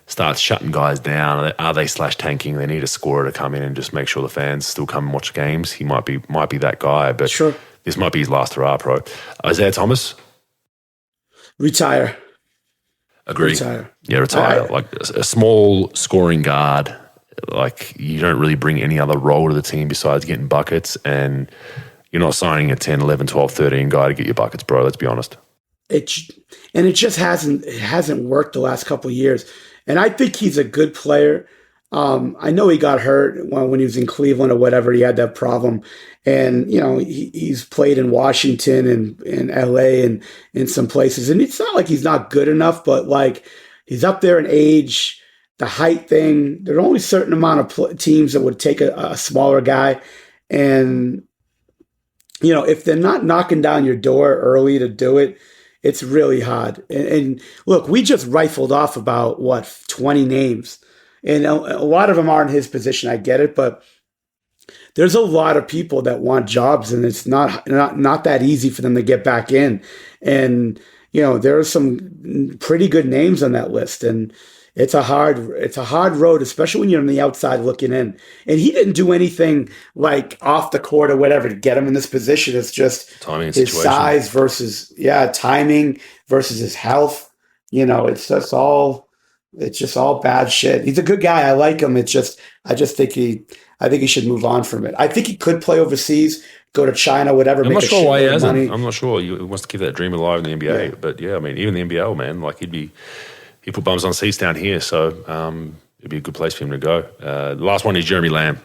starts shutting guys down. Are they /tanking? They need a scorer to come in and just make sure the fans still come and watch games. He might be that guy, but sure. This might be his last hurrah, pro. Isaiah Thomas? Retire. Agree. Yeah, retire. Like a small scoring guard. Like you don't really bring any other role to the team besides getting buckets, and you're not signing a 10, 11, 12, 13 guy to get your buckets, bro. Let's be honest. It just hasn't worked the last couple of years. And I think he's a good player. I know he got hurt when he was in Cleveland or whatever. He had that problem. And, he's played in Washington and in LA and in some places. And it's not like he's not good enough, but like he's up there in age. the height thing. There are only a certain amount of teams that would take a smaller guy. And, if they're not knocking down your door early to do it, it's really hard. And look, we just rifled off about, 20 names. And a lot of them are in his position. I get it, but there's a lot of people that want jobs, and it's not that easy for them to get back in. And, there are some pretty good names on that list, and it's a hard road, especially when you're on the outside looking in. And he didn't do anything like off the court or whatever to get him in this position. It's just Timing and his situation. size versus timing versus his health. It's just all bad shit. He's a good guy. I like him. I think he should move on from it. I think he could play overseas, go to China, whatever. I'm not sure why he hasn't. Money. I'm not sure. He wants to keep that dream alive in the NBA. Yeah. But yeah, I mean, even the NBL, man, like he put bums on seats down here, so it'd be a good place for him to go. The last one is Jeremy Lamb.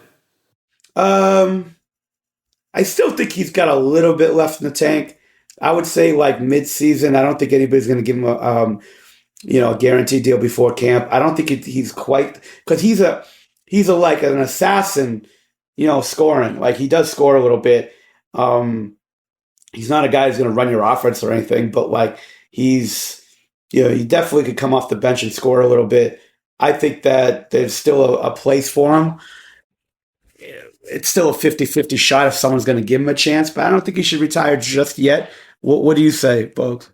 I still think he's got a little bit left in the tank. I would say like mid-season. I don't think anybody's going to give him a guaranteed deal before camp. I don't think he's quite, because he's a like an assassin, scoring. Like he does score a little bit. He's not a guy who's going to run your offense or anything, but like he's, he definitely could come off the bench and score a little bit. I think that there's still a place for him. It's still a 50-50 shot if someone's going to give him a chance, but I don't think he should retire just yet. What do you say, Bogues?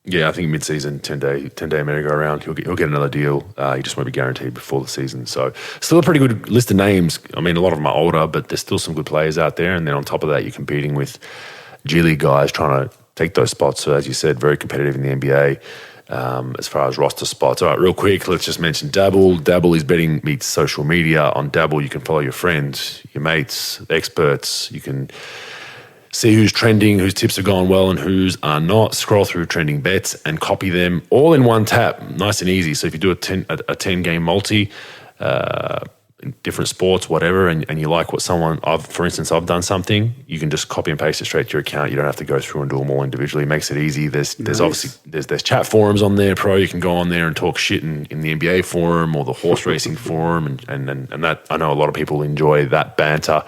Yeah, I think mid-season, 10-day merry-go-round, he'll get another deal. He just won't be guaranteed before the season. So still a pretty good list of names. I mean, a lot of them are older, but there's still some good players out there. And then on top of that, you're competing with G League guys trying to take those spots. So as you said, very competitive in the NBA as far as roster spots. All right, real quick, let's just mention Dabble. Dabble is betting meets social media. On Dabble, you can follow your friends, your mates, experts. You can see who's trending, whose tips are going well and whose are not. Scroll through trending bets and copy them all in one tap. Nice and easy. So if you do a 10-game multi, in different sports, whatever, and you like what for instance, I've done something, you can just copy and paste it straight to your account. You don't have to go through and do them all individually. It makes it easy. There's obviously there's chat forums on there, Pro. You can go on there and talk shit in the NBA forum or the horse racing forum, and that, I know a lot of people enjoy that banter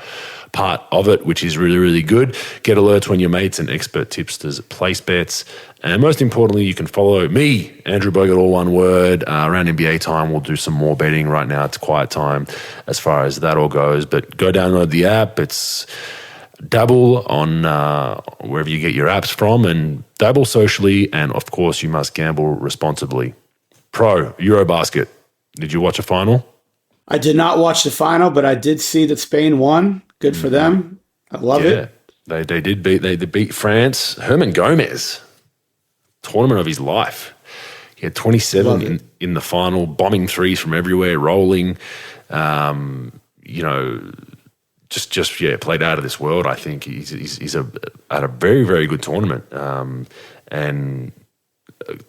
part of it, which is really, really good. Get alerts when your mates and expert tipsters place bets. And most importantly, you can follow me, Andrew Bogut, all one word. Around NBA time, we'll do some more betting. Right now, it's quiet time as far as that all goes. But go download the app. It's Dabble on wherever you get your apps from, and Dabble socially. And, of course, you must gamble responsibly. Pro, Eurobasket. Did you watch a final? I did not watch the final, but I did see that Spain won. Good for them. I love it. They did beat France. Herman Gomez, tournament of his life. He had 27 in the final, bombing threes from everywhere, rolling. Just played out of this world. I think he's at a very, very good tournament. And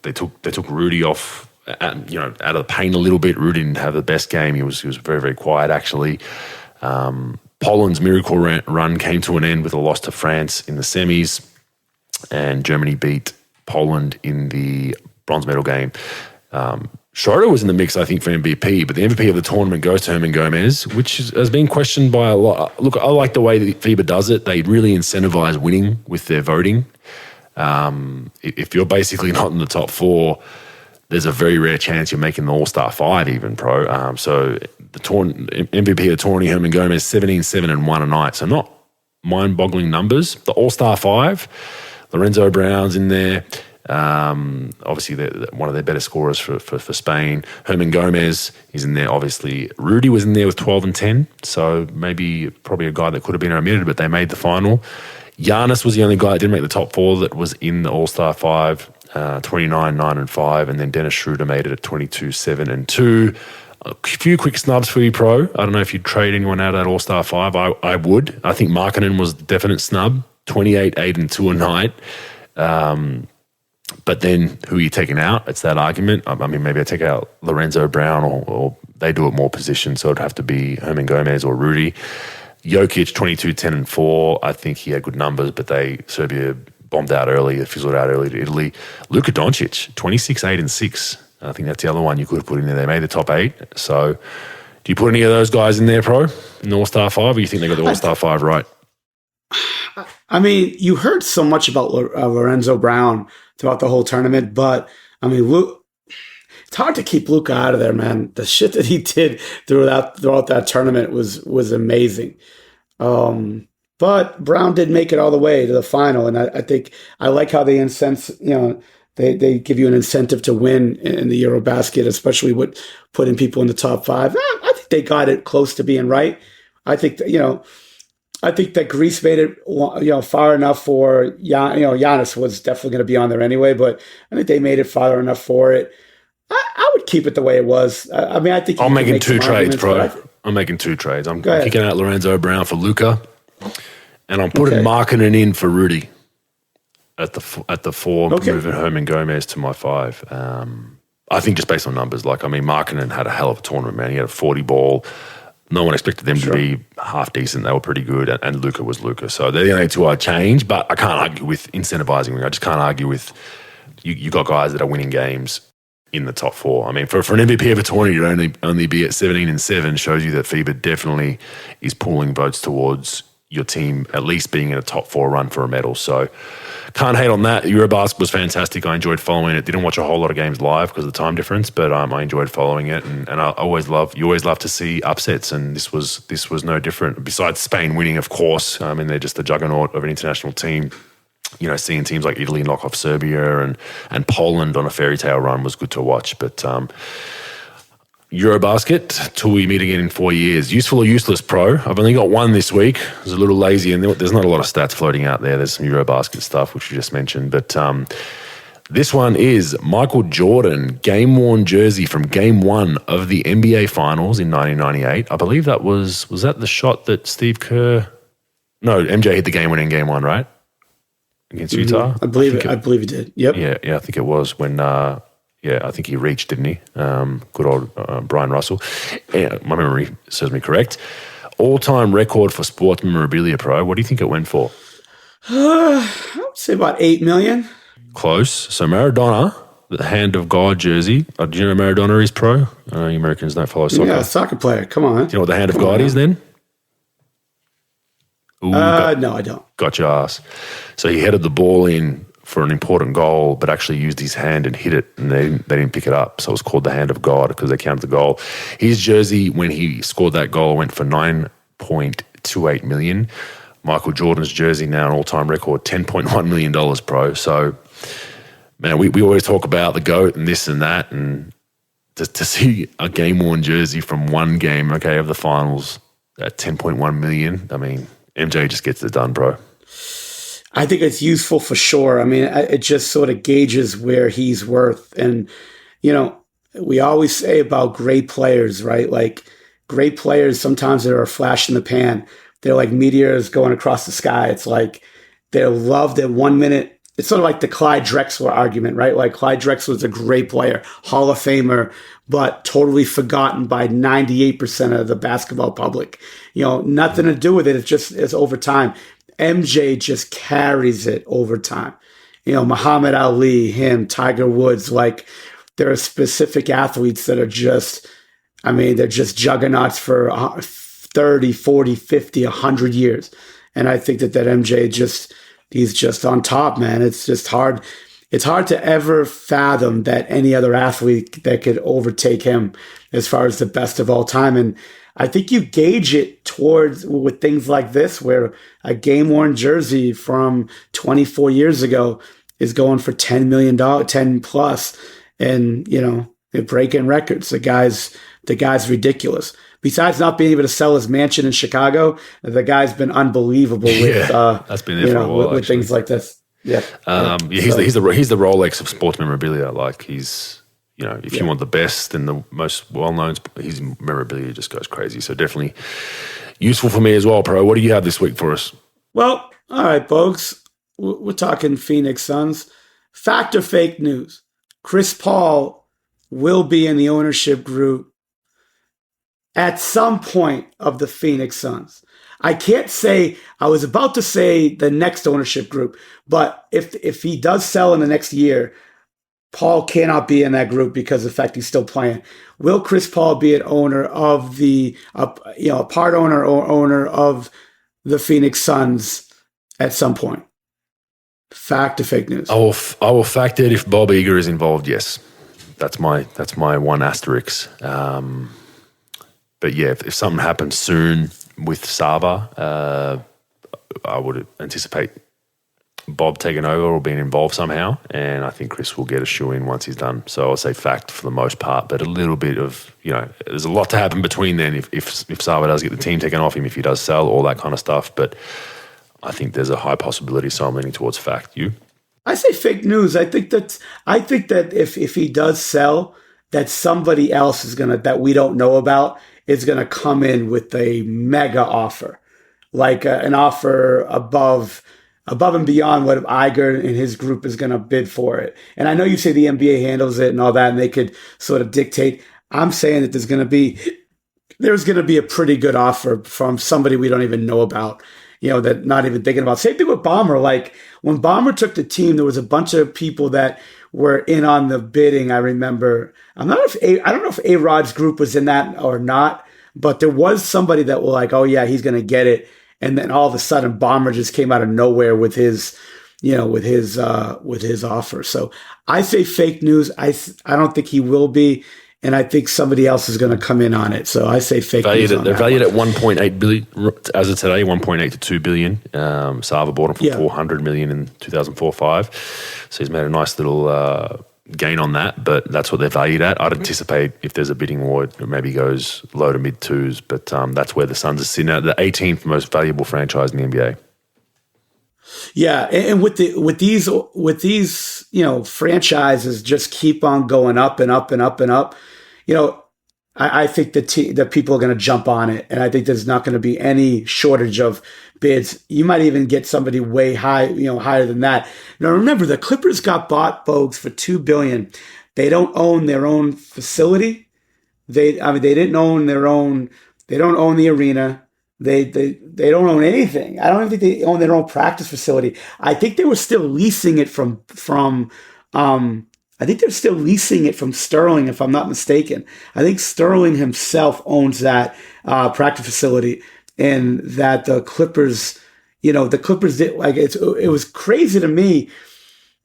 they took Rudy off, out of the paint a little bit. Rudy didn't have the best game. He was very, very quiet actually. Poland's miracle run came to an end with a loss to France in the semis, and Germany beat Poland in the bronze medal game. Schroeder was in the mix, I think, for MVP, but the MVP of the tournament goes to Herman Gomez, which has been questioned by a lot. Look, I like the way that FIBA does it. They really incentivize winning with their voting. If you're basically not in the top four, there's a very rare chance you're making the All-Star 5 even, Pro. So the MVP of the tourney, Herman Gomez, 17-7-1 a night. So not mind-boggling numbers. The All-Star 5, Lorenzo Brown's in there. Obviously, they're one of their better scorers for Spain. Herman Gomez is in there, obviously. Rudy was in there with 12 and 10. So probably a guy that could have been omitted, but they made the final. Giannis was the only guy that didn't make the top four that was in the All-Star 5. 29, 9 and 5, and then Dennis Schroeder made it at 22, 7 and 2. A few quick snubs for you, Pro. I don't know if you'd trade anyone out of that All-Star 5. I would. I think Markkanen was the definite snub, 28, 8 and 2 a night. But then who are you taking out? It's that argument. I mean, maybe I take out Lorenzo Brown or they do it more position, so it'd have to be Herman Gomez or Rudy. Jokic, 22, 10 and 4. I think he had good numbers, but Serbia bombed out early, fizzled out early to Italy. Luka Doncic, 26, 8 and 6. I think that's the other one you could have put in there. They made the top 8. So do you put any of those guys in there, Pro, in the All-Star 5, or you think they got the All-Star 5 right? I mean, you heard so much about Lorenzo Brown throughout the whole tournament, but I mean, it's hard to keep Luka out of there, man. The shit that he did throughout that tournament was amazing. But Brown did make it all the way to the final, and I think I like how they they give you an incentive to win in the Eurobasket, especially with putting people in the top 5. I think they got it close to being right. I think that, I think that Greece made it, far enough for Giannis was definitely going to be on there anyway, but I think they made it far enough for it. I would keep it the way it was. I mean, I think I'm making 2 trades, bro. I'm making 2 trades. I'm kicking out Lorenzo Brown for Luka, and I'm putting Markkanen in for Rudy at the 4, moving Herman Gomez to my 5. I think just based on numbers, Markkanen had a hell of a tournament, man. He had a 40 ball. No one expected them to be half decent. They were pretty good, and Luka was Luka. So they're the only 2 I'd change, but I can't argue with incentivizing. I just can't argue with you got guys that are winning games in the top 4. I mean, for an MVP of a tournament, you'd only be at 17-7 shows you that FIBA definitely is pulling votes towards your team at least being in a top 4 run for a medal. So can't hate on that. Eurobasket was fantastic. I enjoyed following it. Didn't watch a whole lot of games live because of the time difference, but I enjoyed following it. And I always love to see upsets, and this was no different. Besides Spain winning, of course, I mean, they're just the juggernaut of an international team. Seeing teams like Italy knock off Serbia and Poland on a fairy tale run was good to watch. But Eurobasket, till we meet again in 4 years. Useful or useless, Pro? I've only got 1 this week. I was a little lazy, and there's not a lot of stats floating out there. There's some Eurobasket stuff, which you just mentioned. But this one is Michael Jordan, game-worn jersey from Game 1 of the NBA Finals in 1998. I believe that was that the shot that Steve Kerr... No, MJ hit the game-winning Game 1, right? Against Utah? I believe he did. Yep. Yeah, I think it was when... I think he reached, didn't he? Good old Brian Russell. Yeah, my memory serves me correct. All-time record for sports memorabilia, Pro. What do you think it went for? I would say about 8 million. Close. So Maradona, the Hand of God jersey. Do you know Maradona is, Pro? You Americans don't follow soccer. Yeah, soccer player. Come on. Do you know what the Hand of God is then? Ooh, no, I don't. Got your ass. So he headed the ball in for an important goal, but actually used his hand and hit it, and they didn't pick it up. So it was called the Hand of God because they counted the goal. His jersey, when he scored that goal, went for $9.28 million. Michael Jordan's jersey, now an all-time record, $10.1 million, Pro. So, man, we always talk about the GOAT and this and that, and to see a game-worn jersey from one game, of the finals at $10.1 million, I mean, MJ just gets it done, bro. I think it's useful for sure. I mean, it just sort of gauges where he's worth. And, we always say about great players, right? Like, great players, sometimes they're a flash in the pan. They're like meteors going across the sky. It's like they're loved at 1 minute. It's sort of like the Clyde Drexler argument, right? Like, Clyde Drexler was a great player, Hall of Famer, but totally forgotten by 98% of the basketball public. Nothing to do with it. It's over time. MJ just carries it over time. Muhammad Ali, him, Tiger Woods, like, there are specific athletes that are just, they're just juggernauts for 30, 40, 50, 100 years. And I think that MJ he's just on top, man. It's just hard. It's hard to ever fathom that any other athlete that could overtake him as far as the best of all time. And I think you gauge it with things like this, where a game-worn jersey from 24 years ago is going for $10 million, 10 plus, and they're breaking records. The guy's ridiculous. Besides not being able to sell his mansion in Chicago, the guy's been unbelievable with that's been there for a while, with things like this. Yeah, he's the Rolex of sports memorabilia. Like, he's. If you want the best and the most well-known, his memorabilia just goes crazy. So definitely useful for me as well, Pro. What do you have this week for us? Well, all right, Bogues. We're talking Phoenix Suns. Fact or fake news? Chris Paul will be in the ownership group at some point of the Phoenix Suns. I can't say, I was about to say the next ownership group, but if he does sell in the next year, Paul cannot be in that group because of the fact he's still playing. Will Chris Paul be an owner of a part owner or owner of the Phoenix Suns at some point? Fact or fake news? I will fact it if Bob Iger is involved. Yes, that's my one asterisk. But yeah, if something happens soon with Sarver, I would anticipate Bob taking over or being involved somehow, and I think Chris will get a shoe in once he's done. So I'll say fact for the most part, but a little bit of, there's a lot to happen between then if Sarver does get the team taken off him, if he does sell, all that kind of stuff. But I think there's a high possibility, so I'm leaning towards fact. You? I say fake news. I think that if he does sell, that somebody else that we don't know about is gonna come in with a mega offer, like an offer above and beyond what Iger and his group is going to bid for it. And I know you say the NBA handles it and all that, and they could sort of dictate. I'm saying that there's going to be a pretty good offer from somebody we don't even know about, that not even thinking about. Same thing with Bomber. Like when Bomber took the team, there was a bunch of people that were in on the bidding. I remember. I don't know if A-Rod's group was in that or not, but there was somebody that were like, oh yeah, he's going to get it. And then all of a sudden, Bomber just came out of nowhere with his offer. So I say fake news. I don't think he will be, and I think somebody else is going to come in on it. So I say fake news. They're valued at $1.8 billion as of today. $1.8 to $2 billion. Sarver bought him for $400 million in 2004-05. So he's made a nice little gain on that, but that's what they're valued at. I'd anticipate if there's a bidding war, it maybe goes low to mid twos, but that's where the Suns are sitting at, the 18th most valuable franchise in the NBA. Yeah, and with these franchises just keep on going up and up and up and up. I think that people are going to jump on it, and I think there's not going to be any shortage of bids. You might even get somebody way high, higher than that. Now, remember, the Clippers got bought, Bogues, for $2 billion. They don't own their own facility. They didn't own their own. They don't own the arena. They don't own anything. I don't even think they own their own practice facility. I think they were still leasing it from I think they're still leasing it from Sterling, if I'm not mistaken. I think Sterling himself owns that practice facility, and that the Clippers did, like, it was crazy to me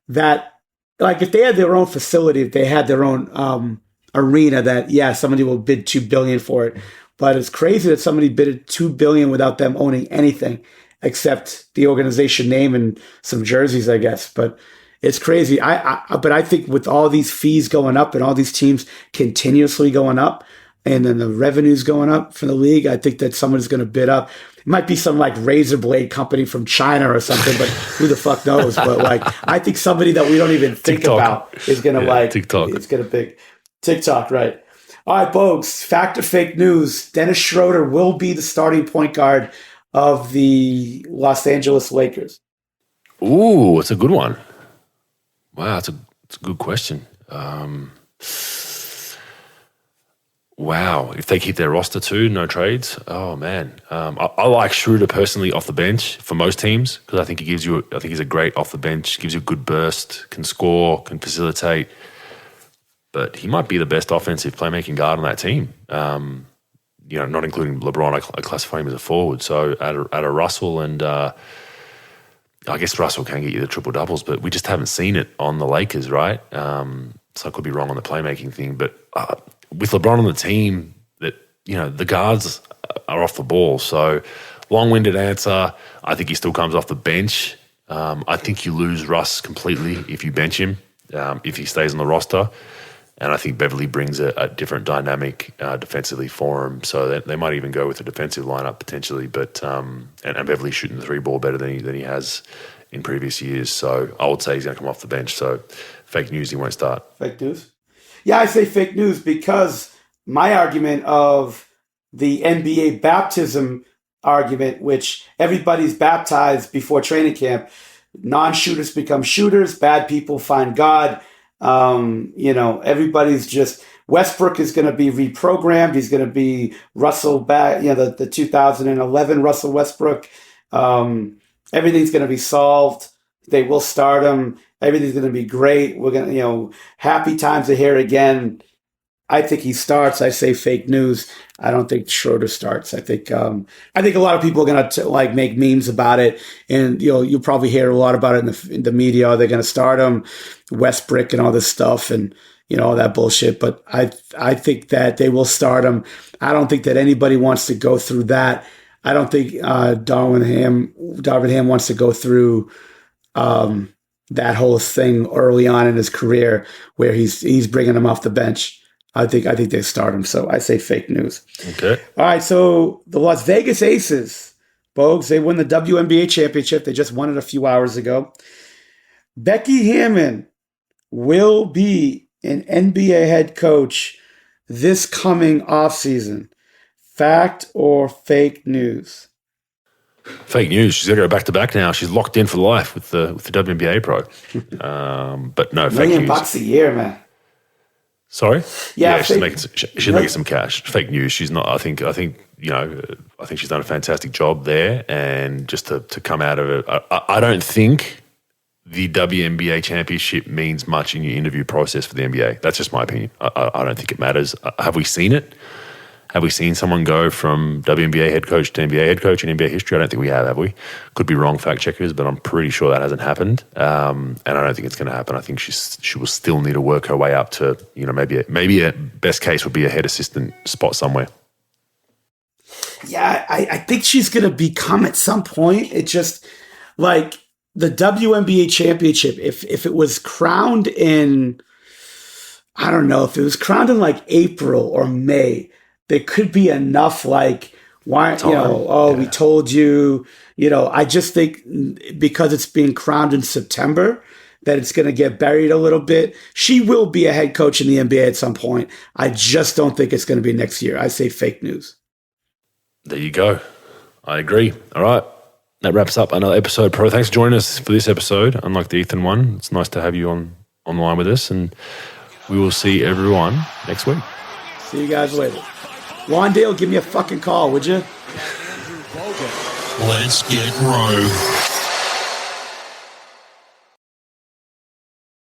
that, like, if they had their own facility, if they had their own arena, that somebody will bid $2 billion for it. But it's crazy that somebody bid $2 billion without them owning anything except the organization name and some jerseys, I guess. But it's crazy. But I think with all these fees going up and all these teams continuously going up, and then the revenues going up for the league, I think that someone's going to bid up. It might be some like razor blade company from China or something, but who the fuck knows? But like, I think somebody that we don't even think TikTok. About is going to TikTok. It's going to big TikTok, right? All right, Bogues, fact or fake news? Dennis Schroeder will be the starting point guard of the Los Angeles Lakers. Ooh, it's a good one. Wow, it's a good question. Wow, if they keep their roster too, no trades. Oh man, I like Schroeder personally off the bench for most teams because I think he's a great off the bench. Gives you a good burst, can score, can facilitate. But he might be the best offensive playmaking guard on that team. Not including LeBron. I classify him as a forward. So at a Russell and. I guess Russell can get you the triple doubles, but we just haven't seen it on the Lakers, right? So I could be wrong on the playmaking thing, but with LeBron on the team, that the guards are off the ball. So long-winded answer, I think he still comes off the bench. I think you lose Russ completely if you bench him, if he stays on the roster. And I think Beverly brings a different dynamic defensively for him. So they might even go with a defensive lineup potentially. But and Beverly's shooting the three ball better than he has in previous years. So I would say he's going to come off the bench. So fake news, he won't start. Fake news? Yeah, I say fake news because my argument of the NBA baptism argument, which everybody's baptized before training camp, non-shooters become shooters, bad people find God. Everybody's just, Westbrook is going to be reprogrammed. He's going to be Russell back, the 2011 Russell Westbrook. Everything's going to be solved. They will start him. Everything's going to be great. We're going to, happy times are here again. I think he starts. I say fake news. I don't think Schroeder starts. I think a lot of people are going to make memes about it, and you'll probably hear a lot about it in the media. They're going to start him, Westbrook and all this stuff, and all that bullshit. But I think that they will start him. I don't think that anybody wants to go through that. I don't think Darvin Ham wants to go through that whole thing early on in his career where he's bringing him off the bench. I think they start him. So I say fake news. Okay. All right. So the Las Vegas Aces, Bogues, they won the WNBA championship. They just won it a few hours ago. Becky Hammon will be an NBA head coach this coming offseason. Fact or fake news? Fake news. She's got to go back to back now. She's locked in for life with the WNBA pro. But no, fake news. $1 million a year, man. Sorry? Yeah, she's making some cash. Fake news. She's not. I think she's done a fantastic job there, and just to come out of it, I don't think the WNBA championship means much in your interview process for the NBA. That's just my opinion. I don't think it matters. Have we seen it? Have we seen someone go from WNBA head coach to NBA head coach in NBA history? I don't think we have we? Could be wrong, fact checkers, but I'm pretty sure that hasn't happened. And I don't think it's going to happen. I think she will still need to work her way up to, maybe a best case would be a head assistant spot somewhere. Yeah, I think she's going to become at some point. It just like the WNBA championship. If it was crowned in, I don't know, if it was crowned in like April or May, there could be enough like, why, we told you, I just think because it's being crowned in September that it's going to get buried a little bit. She will be a head coach in the NBA at some point. I just don't think it's going to be next year. I say fake news. There you go. I agree. All right. That wraps up another episode, Pro. Thanks for joining us for this episode. Unlike the Ethan one, it's nice to have you online with us, and we will see everyone next week. See you guys later. Wandale, give me a fucking call, would you? Let's get Rowe.